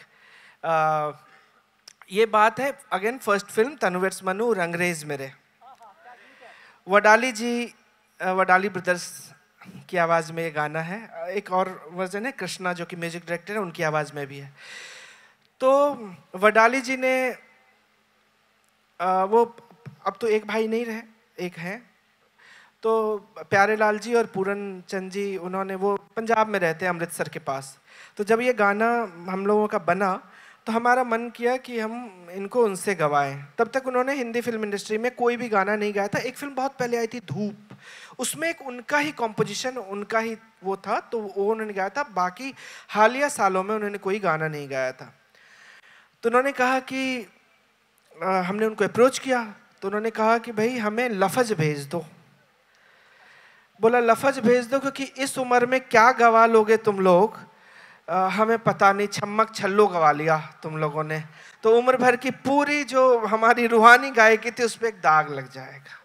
ये बात है अगेन फर्स्ट फिल्म तनु वेड्स मनु, रंगरेज मेरे। वडाली ब्रदर्स की आवाज़ में ये गाना है। एक और वर्जन है, कृष्णा जो कि म्यूजिक डायरेक्टर है, उनकी आवाज़ में भी है। तो वडाली जी ने वो अब तो एक भाई नहीं रहे, एक है, तो प्यारे लाल जी और पूरन चंद जी, उन्होंने, वो पंजाब में रहते हैं अमृतसर के पास। तो जब ये गाना हम लोगों का बना तो हमारा मन किया कि हम इनको उनसे गवाएं। तब तक उन्होंने हिंदी फिल्म इंडस्ट्री में कोई भी गाना नहीं गाया था। एक फिल्म बहुत पहले आई थी धूप, उसमें एक उनका ही कॉम्पोजिशन, उनका ही वो था, तो वो उन्होंने गाया था। बाकी हालिया सालों में उन्होंने कोई गाना नहीं गाया था। तो उन्होंने कहा कि हमने उनको अप्रोच किया तो उन्होंने कहा कि भाई हमें लफज भेज दो। बोला लफज भेज दो क्योंकि इस उम्र में क्या गवा लोगे तुम लोग, हमें पता नहीं, छम्मक छल्लो गवा लिया तुम लोगों ने, तो उम्र भर की पूरी जो हमारी रूहानी गायकी थी उस पर एक दाग लग जाएगा।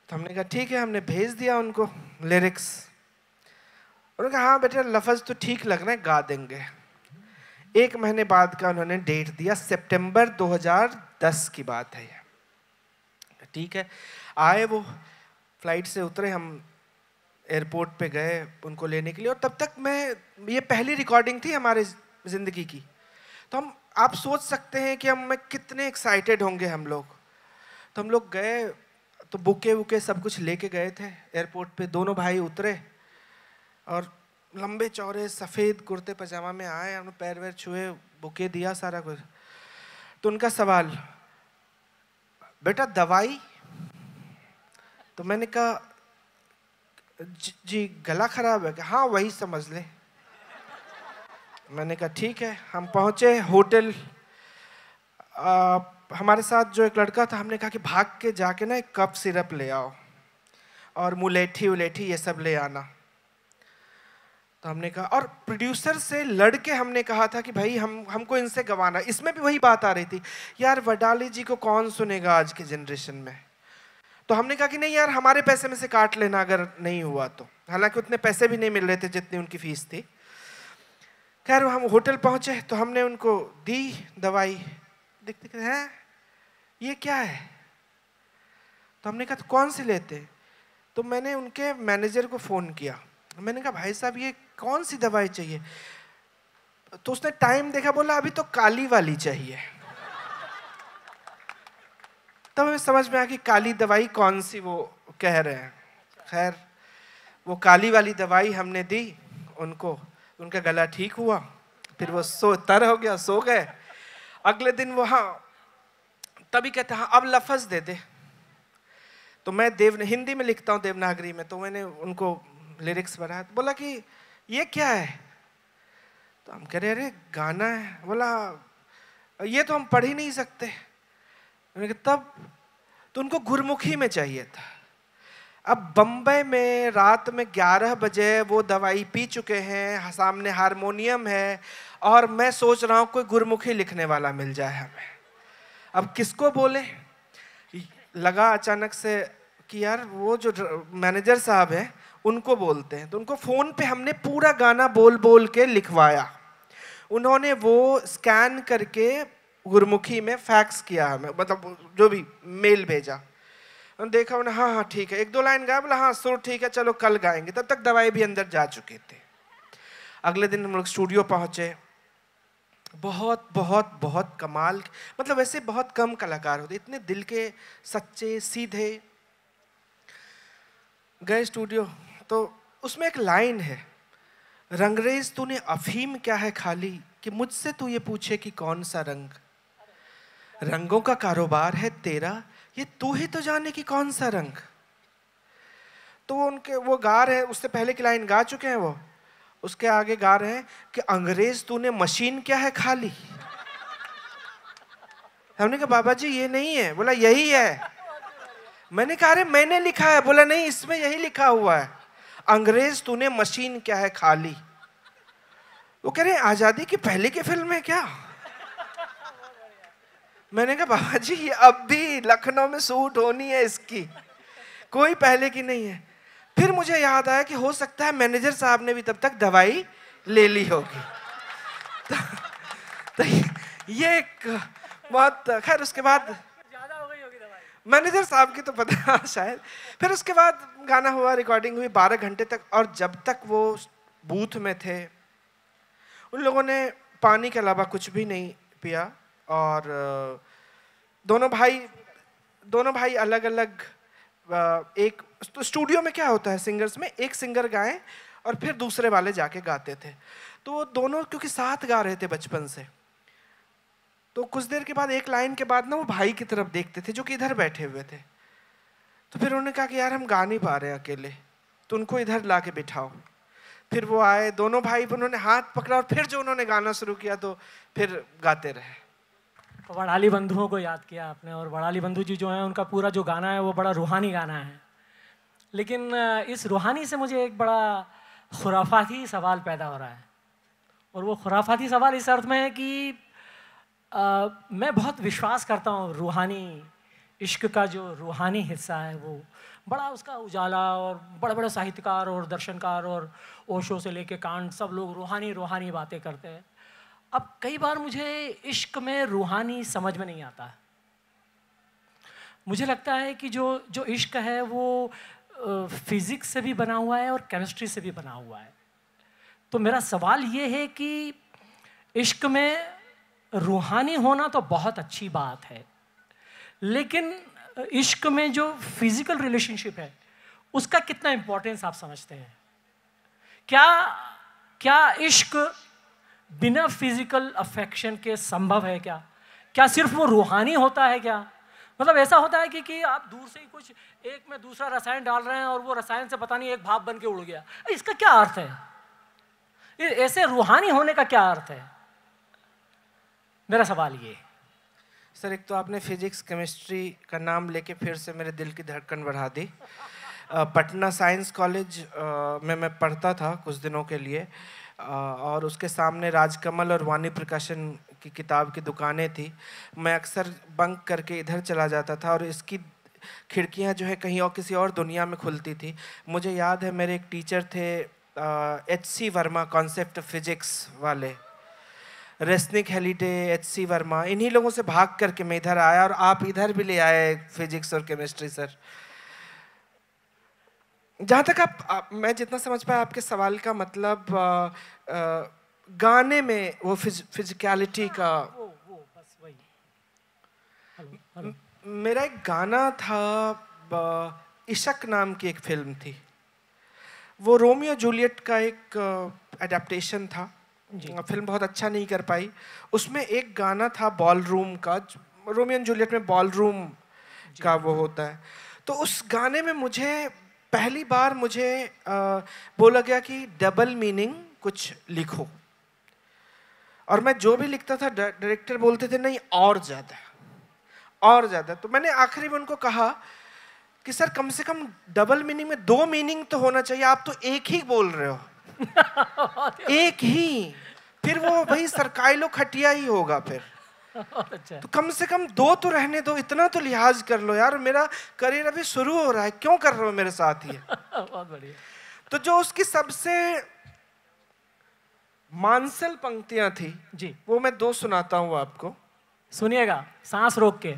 तो हमने कहा ठीक है, हमने भेज दिया उनको लिरिक्स। उन्होंने कहा हाँ बेटा लफज तो ठीक लग रहे हैं, गा देंगे। 1 महीने बाद का उन्होंने डेट दिया, सितंबर 2010 की बात है ये। ठीक है, आए वो, फ्लाइट से उतरे, हम एयरपोर्ट पे गए उनको लेने के लिए। और तब तक ये पहली रिकॉर्डिंग थी हमारे ज़िंदगी की। तो आप सोच सकते हैं कि हम कितने एक्साइटेड होंगे हम लोग। तो हम लोग गए तो बुके वुके सब कुछ लेके गए थे एयरपोर्ट पे। दोनों भाई उतरे और लंबे चौड़े सफ़ेद कुर्ते पजामा में आए, हमने पैर वैर छुए, बुके दिया, सारा कुछ। तो उनका सवाल, बेटा दवाई? तो मैंने कहा जी गला खराब है क्या? हाँ वही समझ ले। मैंने कहा ठीक है। हम पहुंचे होटल। हमारे साथ जो एक लड़का था, हमने कहा कि भाग के जाके ना एक कप सिरप ले आओ और मुलेठी उलेठी ये सब ले आना। तो हमने कहा, और प्रोड्यूसर से लड़के हमने कहा था कि भाई हमको इनसे गवाना। इसमें भी वही बात आ रही थी, यार वडाली जी को कौन सुनेगा आज की जनरेशन में। तो हमने कहा कि नहीं यार, हमारे पैसे में से काट लेना अगर नहीं हुआ तो। हालांकि उतने पैसे भी नहीं मिल रहे थे जितनी उनकी फीस थी। खैर हम होटल पहुंचे तो हमने उनको दी दवाई। देखते हैं ये क्या है? तो हमने कहा तो कौन सी लेते? तो मैंने उनके मैनेजर को फ़ोन किया। मैंने कहा भाई साहब ये कौन सी दवाई चाहिए? तो उसने टाइम देखा, बोला अभी तो काली वाली चाहिए। तब हमें समझ में आया कि काली दवाई कौन सी वो कह रहे हैं। खैर वो काली वाली दवाई हमने दी उनको, उनका गला ठीक हुआ। फिर वो तर हो गया, सो गए। अगले दिन वो तभी कहते हाँ अब लफ्ज़ दे दे। तो मैं हिंदी में लिखता हूँ देवनागरी में, तो मैंने उनको लिरिक्स बनाया। तो बोला कि ये क्या है? तो हम कह रहे अरे गाना है। बोला ये तो हम पढ़ ही नहीं सकते। मैंने कहा तब? तो उनको गुरमुखी में चाहिए था। अब बम्बई में रात में 11 बजे वो दवाई पी चुके हैं, सामने हारमोनियम है, और मैं सोच रहा हूँ कोई गुरमुखी लिखने वाला मिल जाए हमें। अब किसको बोले? लगा अचानक से कि यार वो जो मैनेजर साहब हैं उनको बोलते हैं। तो उनको फ़ोन पे हमने पूरा गाना बोल बोल के लिखवाया। उन्होंने वो स्कैन करके गुरमुखी में फैक्स किया हमें, मतलब जो भी मेल भेजा। देखा उन्हें, हाँ हाँ ठीक है। 1-2 लाइन गाया, बोला हाँ सुर ठीक है, चलो कल गाएंगे। तब तक दवाई भी अंदर जा चुके थे। अगले दिन हम लोग स्टूडियो पहुंचे। बहुत बहुत बहुत कमाल, मतलब वैसे बहुत कम कलाकार होते इतने दिल के सच्चे सीधे। गए स्टूडियो तो उसमें एक लाइन है, रंगरेज तूने अफीम क्या है खाली, कि मुझसे तू ये पूछे कि कौन सा रंग। रंगों का कारोबार है तेरा, ये तू ही तो जाने कि कौन सा रंग। तो उनके वो गा रहे हैं, उससे पहले की लाइन गा चुके हैं वो, उसके आगे गा रहे हैं कि अंग्रेज तूने मशीन क्या है खाली। हमने कहा बाबा जी ये नहीं है। बोला यही है। मैंने कहा अरे मैंने लिखा है। बोला नहीं इसमें यही लिखा हुआ है, अंग्रेज तूने मशीन क्या है खाली। वो कह रहे आजादी की पहले की फिल्म है क्या? मैंने कहा बाबा जी ये अब भी लखनऊ में शूट होनी है इसकी, कोई पहले की नहीं है। फिर मुझे याद आया कि हो सकता है मैनेजर साहब ने भी तब तक दवाई ले ली होगी। तो ये एक बहुत, खैर उसके बाद ज्यादा हो गई होगी दवाई। मैनेजर साहब की तो पता शायद। फिर उसके बाद गाना हुआ, रिकॉर्डिंग हुई 12 घंटे तक। और जब तक वो बूथ में थे उन लोगों ने पानी के अलावा कुछ भी नहीं पिया। और दोनों भाई अलग अलग, एक तो स्टूडियो में क्या होता है सिंगर्स में, एक सिंगर गाए और फिर दूसरे वाले जाके गाते थे। तो वो दोनों क्योंकि साथ गा रहे थे बचपन से, तो कुछ देर के बाद एक लाइन के बाद ना वो भाई की तरफ देखते थे जो कि इधर बैठे हुए थे। तो फिर उन्होंने कहा कि यार हम गा नहीं पा रहे अकेले, तो उनको इधर ला के बिठाओ। फिर वो आए दोनों भाई, उन्होंने हाथ पकड़ा और फिर जो उन्होंने गाना शुरू किया तो फिर गाते रहे। वड़ाली बंधुओं को याद किया आपने, और वड़ाली बंधु जी जो हैं उनका पूरा जो गाना है वो बड़ा रूहानी गाना है। लेकिन इस रूहानी से मुझे एक बड़ा खुराफाती सवाल पैदा हो रहा है, और वो खुराफाती सवाल इस अर्थ में है कि मैं बहुत विश्वास करता हूँ रूहानी इश्क का जो रूहानी हिस्सा है वो बड़ा, उसका उजाला, और बड़े बड़े साहित्यकार और दर्शनकार और ओशो से लेके कांट सब लोग रूहानी बातें करते हैं। अब कई बार मुझे इश्क में रूहानी समझ में नहीं आता। मुझे लगता है कि जो इश्क है वो फिज़िक्स से भी बना हुआ है और केमिस्ट्री से भी बना हुआ है। तो मेरा सवाल ये है कि इश्क में रूहानी होना तो बहुत अच्छी बात है, लेकिन इश्क में जो फिजिकल रिलेशनशिप है उसका कितना इम्पोर्टेंस आप समझते हैं? क्या इश्क बिना फिजिकल अफेक्शन के संभव है क्या? क्या सिर्फ वो रूहानी होता है क्या? मतलब ऐसा होता है कि आप दूर से ही कुछ एक में दूसरा रसायन डाल रहे हैं और वो रसायन से पता नहीं एक भाप बन के उड़ गया, इसका क्या अर्थ है? ऐसे रूहानी होने का क्या अर्थ है? मेरा सवाल ये। सर, एक तो आपने फिजिक्स केमिस्ट्री का नाम लेके फिर से मेरे दिल की धड़कन बढ़ा दी। पटना साइंस कॉलेज में मैं पढ़ता था कुछ दिनों के लिए, और उसके सामने राजकमल और वाणी प्रकाशन की किताब की दुकानें थी। मैं अक्सर बंक करके इधर चला जाता था और इसकी खिड़कियां जो है कहीं और किसी और दुनिया में खुलती थी। मुझे याद है मेरे एक टीचर थे H.C. वर्मा, कॉन्सेप्ट फिजिक्स वाले, रेस्निक हेलिडे, H.C. वर्मा, इन्हीं लोगों से भाग करके मैं इधर आया और आप इधर भी ले आए फिजिक्स और केमिस्ट्री। सर, जहाँ तक मैं जितना समझ पाया आपके सवाल का मतलब गाने में वो फिजिकलिटी का, वो बस वही। हेलो। मेरा एक गाना था, इशक नाम की एक फिल्म थी, वो रोमियो जूलियट का एक एडेप्टेशन था। फिल्म बहुत अच्छा नहीं कर पाई। उसमें एक गाना था बॉल रूम का, रोमियो एंड जूलियट में बॉल रूम का वो होता है। तो उस गाने में मुझे पहली बार बोला गया कि डबल मीनिंग कुछ लिखो, और मैं जो भी लिखता था डायरेक्टर बोलते थे नहीं और ज़्यादा और ज़्यादा। तो मैंने आखिरी में उनको कहा कि सर कम से कम डबल मीनिंग में 2 मीनिंग तो होना चाहिए, आप तो एक ही बोल रहे हो। एक ही, फिर वो वही सरकाइलो खटिया ही होगा फिर। अच्छा। तो कम से कम 2 तो रहने दो, इतना तो लिहाज कर लो यार, मेरा करियर अभी शुरू हो रहा है, क्यों कर रहे हो मेरे साथ ये? बहुत बढ़िया। तो जो उसकी सबसे मांसल पंक्तियां थी जी, वो मैं 2 सुनाता हूं आपको। सुनिएगा सांस रोक के।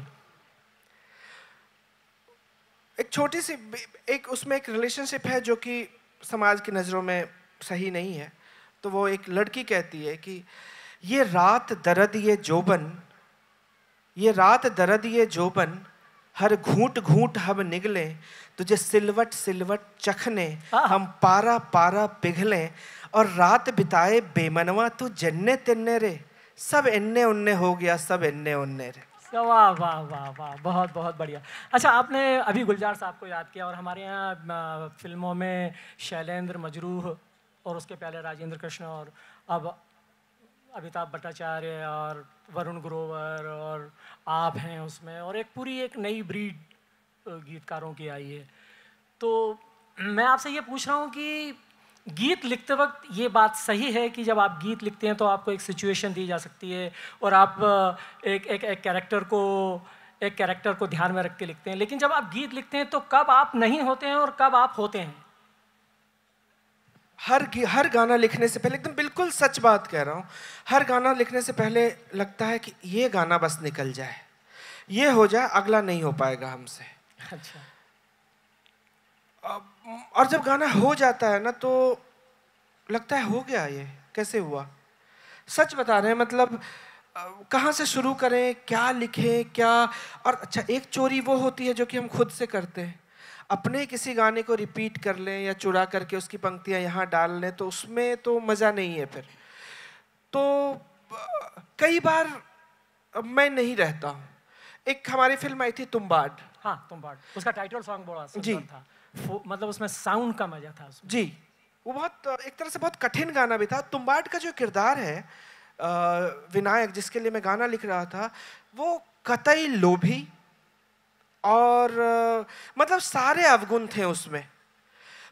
एक छोटी सी, एक उसमें एक रिलेशनशिप है जो कि समाज की नज़रों में सही नहीं है। तो वो एक लड़की कहती है कि ये रात दर्द ये जोबन, ये रात दर्द ये जोबन, हर घूंट घूंट हम निगले, तुझे सिलवट सिलवट चखने हम पारा पारा पिघले, और रात बिताए बेमनवा तू जन्ने तिन्ने रे, सब इन्ने उन्ने हो गया सब इन्ने उन्ने रे। वाह वाह वाह वाह, बहुत बहुत बढ़िया। अच्छा, आपने अभी गुलजार साहब को याद किया, और हमारे यहाँ फिल्मों में शैलेंद्र, मजरूह, और उसके पहले राजेंद्र कृष्ण, और अब अमिताभ भट्टाचार्य और वरुण ग्रोवर और आप हैं उसमें, और एक पूरी एक नई ब्रीड गीतकारों की आई है। तो मैं आपसे ये पूछ रहा हूँ कि गीत लिखते वक्त ये बात सही है कि जब आप गीत लिखते हैं तो आपको एक सिचुएशन दी जा सकती है और आप एक कैरेक्टर को ध्यान में रख के लिखते हैं, लेकिन जब आप गीत लिखते हैं तो कब आप नहीं होते हैं और कब आप होते हैं? हर गाना लिखने से पहले, एकदम बिल्कुल सच बात कह रहा हूँ, हर गाना लिखने से पहले लगता है कि ये गाना बस निकल जाए, ये हो जाए, अगला नहीं हो पाएगा हमसे। अच्छा। और जब गाना हो जाता है ना तो लगता है हो गया, ये कैसे हुआ। सच बता रहे हैं, मतलब कहाँ से शुरू करें, क्या लिखें, क्या। और अच्छा, एक चोरी वो होती है जो कि हम खुद से करते हैं, अपने किसी गाने को रिपीट कर लें या चुरा करके उसकी पंक्तियां यहाँ डाल लें, तो उसमें तो मज़ा नहीं है फिर। तो कई बार मैं नहीं रहता हूँ। एक हमारी फिल्म आई थी तुम्बाड़। हाँ, तुम्बाड़, उसका टाइटल सॉन्ग बड़ा जी सुंदर था, मतलब उसमें साउंड का मजा था उसमें। जी, वो बहुत एक तरह से बहुत कठिन गाना भी था। तुम्बाड़ का जो किरदार है विनायक, जिसके लिए मैं गाना लिख रहा था, वो कतई लोभी और मतलब सारे अवगुण थे उसमें।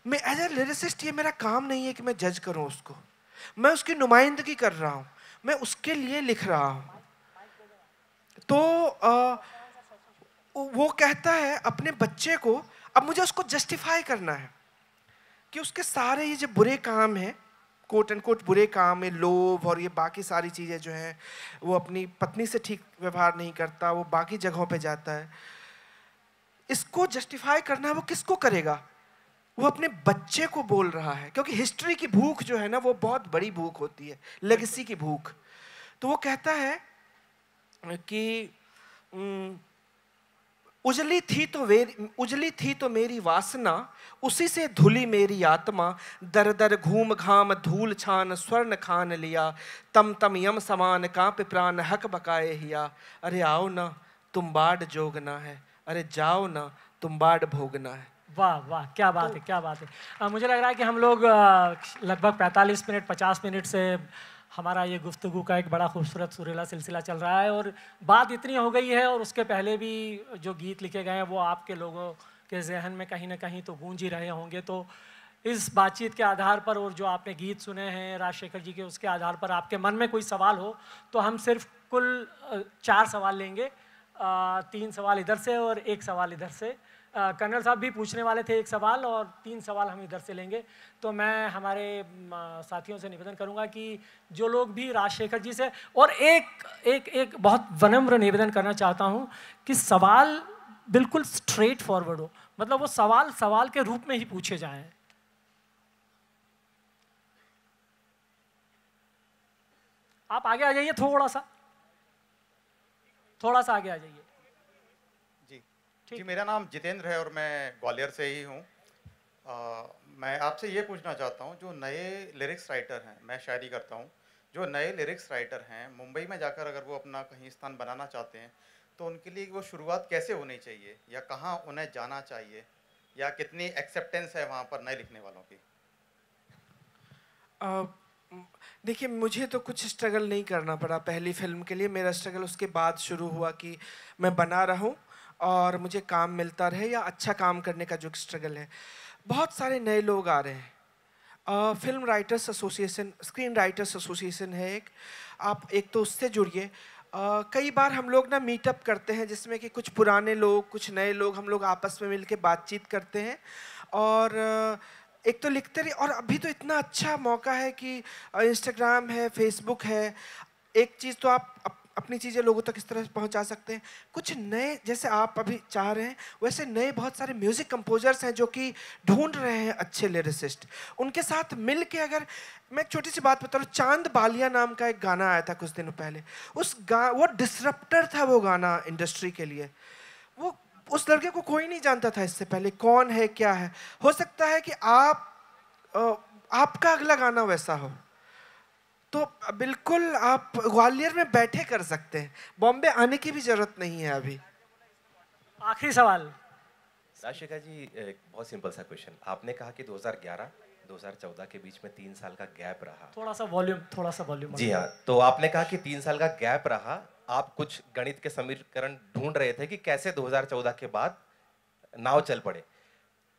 मैं एज ए लिरिसिस्ट, ये मेरा काम नहीं है कि मैं जज करूं उसको, मैं उसकी नुमाइंदगी कर रहा हूं, मैं उसके लिए लिख रहा हूं। तो वो कहता है अपने बच्चे को, अब मुझे उसको जस्टिफाई करना है कि उसके सारे ये जो बुरे काम हैं, कोट एंड कोट बुरे काम है, लोभ और ये बाकी सारी चीज़ें जो हैं, वो अपनी पत्नी से ठीक व्यवहार नहीं करता, वो बाकी जगहों पे जाता है, इसको जस्टिफाई करना है। वो किसको करेगा? वो अपने बच्चे को बोल रहा है, क्योंकि हिस्ट्री की भूख जो है ना, वो बहुत बड़ी भूख होती है, लेगेसी की भूख। तो वो कहता है कि उजली थी तो मेरी वासना, उसी से धुली मेरी आत्मा। दर दर घूम घाम धूल छान स्वर्ण खान लिया, तम तम यम समान कांप प्राण हक बकाए हिया। अरे आओ ना तुम बाढ़ जोगना है, अरे जाओ ना तुम बाढ़ भोगना है। वाह वाह, क्या बात है, क्या बात है। मुझे लग रहा है कि हम लोग लगभग 45 मिनट 50 मिनट से हमारा ये गुफ्तगू का एक बड़ा खूबसूरत सुरीला सिलसिला चल रहा है, और बात इतनी हो गई है, और उसके पहले भी जो गीत लिखे गए हैं वो आपके लोगों के जहन में कहीं ना कहीं तो गूंज ही रहे होंगे। तो इस बातचीत के आधार पर और जो आपने गीत सुने हैं राजशेखर जी के, उसके आधार पर आपके मन में कोई सवाल हो तो हम सिर्फ कुल 4 सवाल लेंगे, 3 सवाल इधर से और 1 सवाल इधर से। कर्नल साहब भी पूछने वाले थे 1 सवाल, और 3 सवाल हम इधर से लेंगे। तो मैं हमारे साथियों से निवेदन करूंगा कि जो लोग भी राजशेखर जी से, और एक बहुत विनम्र निवेदन करना चाहता हूं कि सवाल बिल्कुल स्ट्रेट फॉरवर्ड हो, मतलब वो सवाल के रूप में ही पूछे जाएं। आप आगे आ जाइए, थोड़ा सा आगे आ जाइए। जी, मेरा नाम जितेंद्र है और मैं ग्वालियर से ही हूँ। मैं आपसे ये पूछना चाहता हूँ, जो नए लिरिक्स राइटर हैं, मैं शायरी करता हूँ, जो नए लिरिक्स राइटर हैं मुंबई में जाकर अगर वो अपना कहीं स्थान बनाना चाहते हैं तो उनके लिए वो शुरुआत कैसे होनी चाहिए, या कहाँ उन्हें जाना चाहिए, या कितनी एक्सेप्टेंस है वहाँ पर नए लिखने वालों की? देखिए, मुझे तो कुछ स्ट्रगल नहीं करना पड़ा पहली फिल्म के लिए। मेरा स्ट्रगल उसके बाद शुरू हुआ कि मैं बना रहूं और मुझे काम मिलता रहे, या अच्छा काम करने का जो स्ट्रगल है। बहुत सारे नए लोग आ रहे हैं। Film writers association, screen writers association है एक, आप एक तो उससे जुड़िए। कई बार हम लोग ना मीटअप करते हैं जिसमें कि कुछ पुराने लोग, कुछ नए लोग, हम लोग आपस में मिलके बातचीत करते हैं, और एक तो लिखते रहिए। और अभी तो इतना अच्छा मौका है कि इंस्टाग्राम है, फेसबुक है। एक चीज़ तो आप अपनी चीज़ें लोगों तक इस तरह से पहुंचा सकते हैं। कुछ नए, जैसे आप अभी चाह रहे हैं, वैसे नए बहुत सारे म्यूज़िक कंपोजर्स हैं जो कि ढूंढ रहे हैं अच्छे लिरिसिस्ट। उनके साथ मिल के, अगर मैं एक छोटी सी बात बता रहा हूँ, चांद बालिया नाम का एक गाना आया था कुछ दिनों पहले। वो डिसरप्टर था वो गाना इंडस्ट्री के लिए। वो उस लड़के को कोई नहीं जानता था इससे पहले कौन है क्या है। हो सकता है कि आपका अगला गाना वैसा हो, तो बिल्कुल आप ग्वालियर में बैठे कर सकते हैं, बॉम्बे आने की भी जरूरत नहीं है अभी। आखिरी सवाल। राजशेखर जी, एक बहुत सिंपल सा क्वेश्चन। आपने कहा कि 2011-2014 के बीच में 3 साल का गैप रहा। थोड़ा सा वॉल्यूम। जी हाँ, तो आपने कहा कि 3 साल का गैप रहा, आप कुछ गणित के समीकरण ढूंढ रहे थे कि कैसे 2014 के बाद नाव चल पड़े।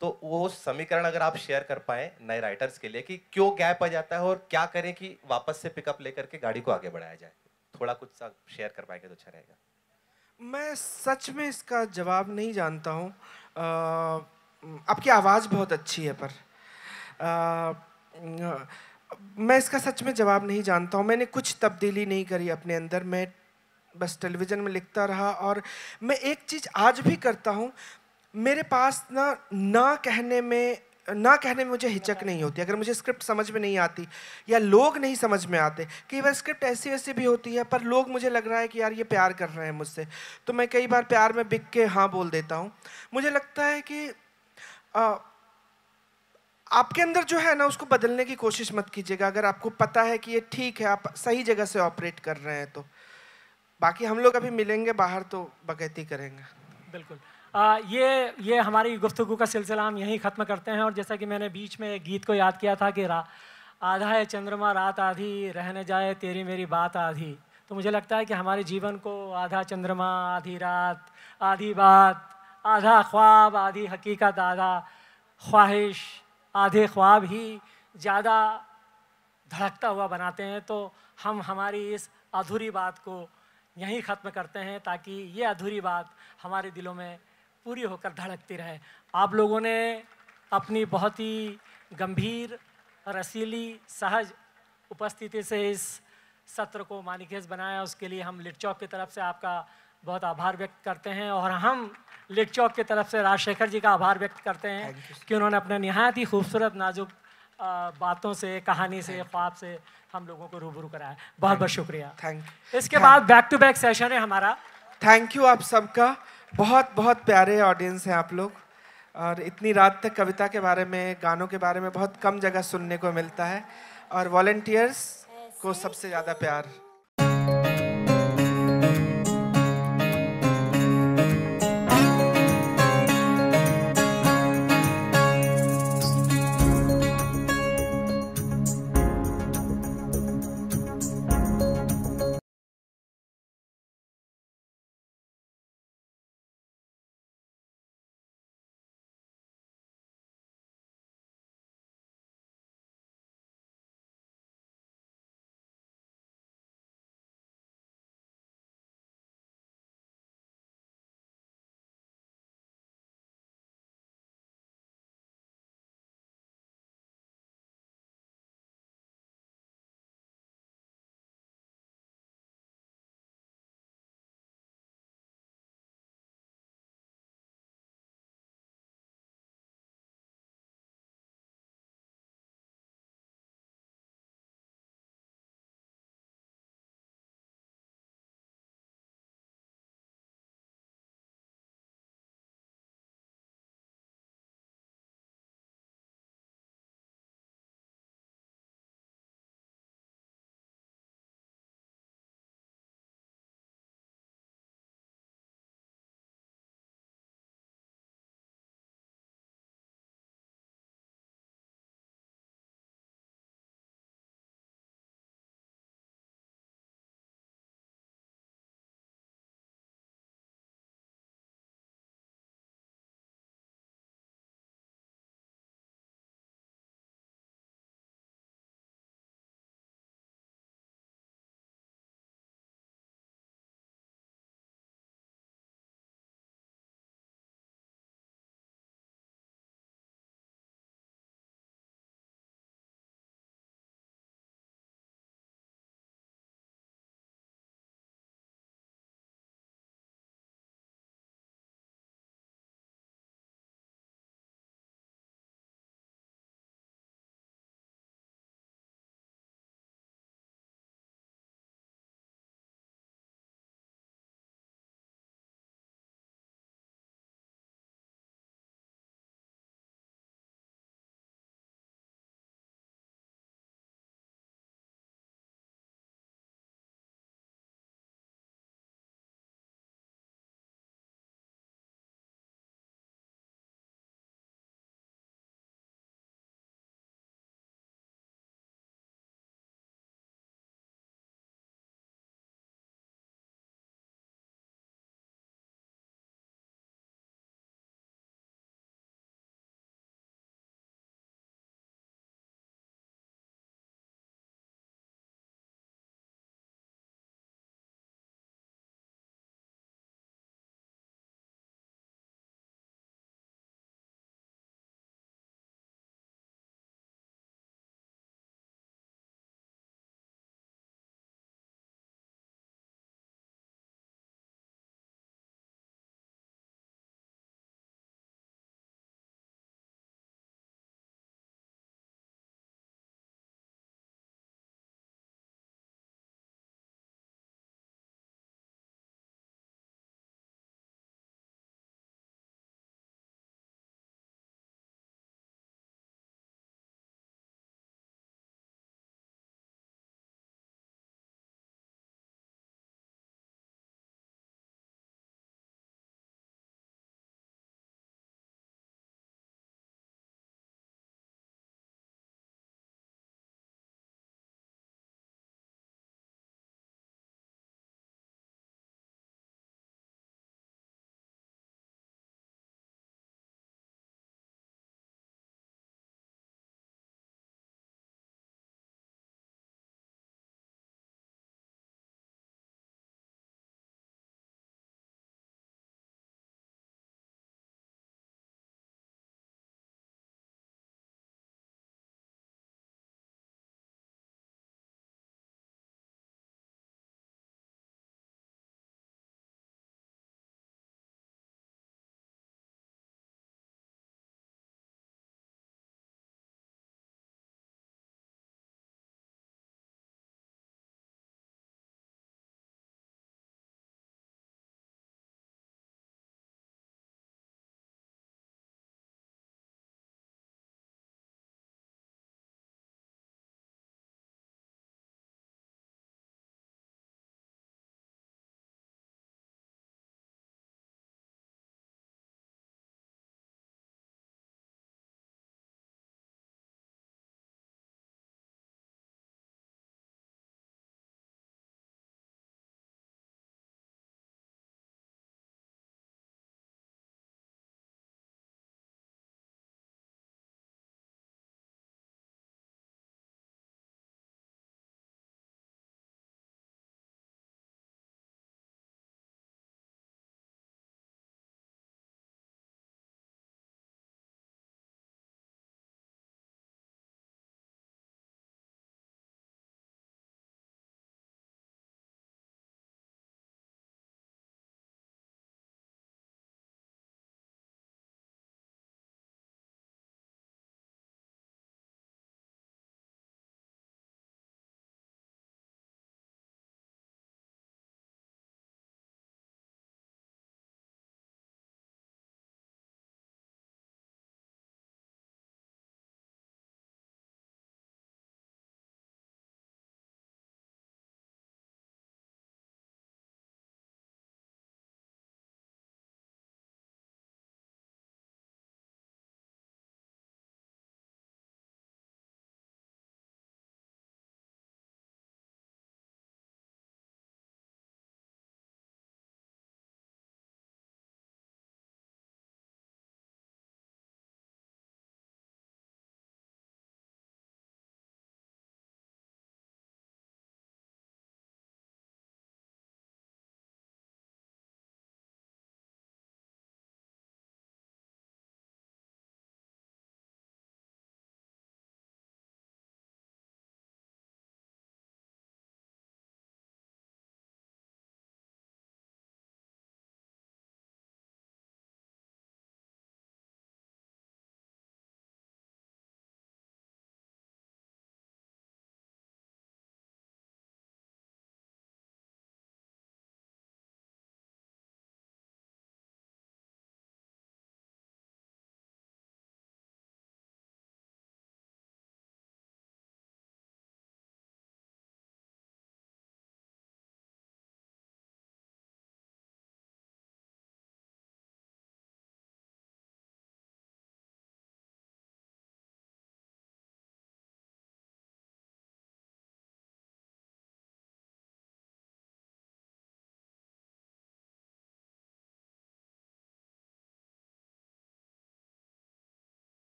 तो वो समीकरण अगर आप शेयर कर पाए नए राइटर्स के लिए कि क्यों गैप आ जाता है और क्या करें कि वापस से पिकअप लेकर के गाड़ी को आगे बढ़ाया जाए, थोड़ा कुछ सा शेयर कर पाएंगे तो अच्छा रहेगा। मैं सच में इसका जवाब नहीं जानता हूँ। आपकी आवाज़ बहुत अच्छी है, पर मैं इसका सच में जवाब नहीं जानता हूँ। मैंने कुछ तब्दीली नहीं करी अपने अंदर, मैं बस टेलीविज़न में लिखता रहा। और मैं एक चीज़ आज भी करता हूँ, मेरे पास ना कहने में मुझे हिचक नहीं होती। अगर मुझे स्क्रिप्ट समझ में नहीं आती या लोग नहीं समझ में आते, कई बार स्क्रिप्ट ऐसी वैसी भी होती है पर लोग, मुझे लग रहा है कि यार ये प्यार कर रहे हैं मुझसे, तो मैं कई बार प्यार में बिक के हाँ बोल देता हूँ। मुझे लगता है कि आपके अंदर जो है ना, उसको बदलने की कोशिश मत कीजिएगा। अगर आपको पता है कि ये ठीक है, आप सही जगह से ऑपरेट कर रहे हैं, तो बाकी हम लोग अभी मिलेंगे बाहर तो बकैती करेंगे। बिल्कुल। ये हमारी गुफ्तगू का सिलसिला हम यहीं ख़त्म करते हैं। और जैसा कि मैंने बीच में एक गीत को याद किया था कि आधा है चंद्रमा रात आधी, रहने जाए तेरी मेरी बात आधी। तो मुझे लगता है कि हमारे जीवन को आधा चंद्रमा, आधी रात, आधी बात, आधा ख्वाब, आधी हकीकत, आधा ख्वाहिश, आधे ख्वाब ही ज़्यादा धड़कता हुआ बनाते हैं। तो हम हमारी इस अधूरी बात को यहीं ख़त्म करते हैं, ताकि ये अधूरी बात हमारे दिलों में पूरी होकर धड़कती रहे। आप लोगों ने अपनी बहुत ही गंभीर, रसीली, सहज उपस्थिति से इस सत्र को मानिखेज बनाया, उसके लिए हम लिट चौक की तरफ से आपका बहुत आभार व्यक्त करते हैं। और हम लिट चौक की तरफ से राजशेखर जी का आभार व्यक्त करते हैं कि उन्होंने अपने निहायत ही खूबसूरत नाजुक बातों से, कहानी से, ख्वाब से हम लोगों को रूबरू कराया। बहुत बहुत शुक्रिया। Thank you. इसके बाद बैक टू बैक सेशन है हमारा। थैंक यू आप सबका। बहुत बहुत प्यारे ऑडियंस हैं आप लोग, और इतनी रात तक कविता के बारे में, गानों के बारे में बहुत कम जगह सुनने को मिलता है, और वॉलंटियर्स को सबसे ज़्यादा प्यार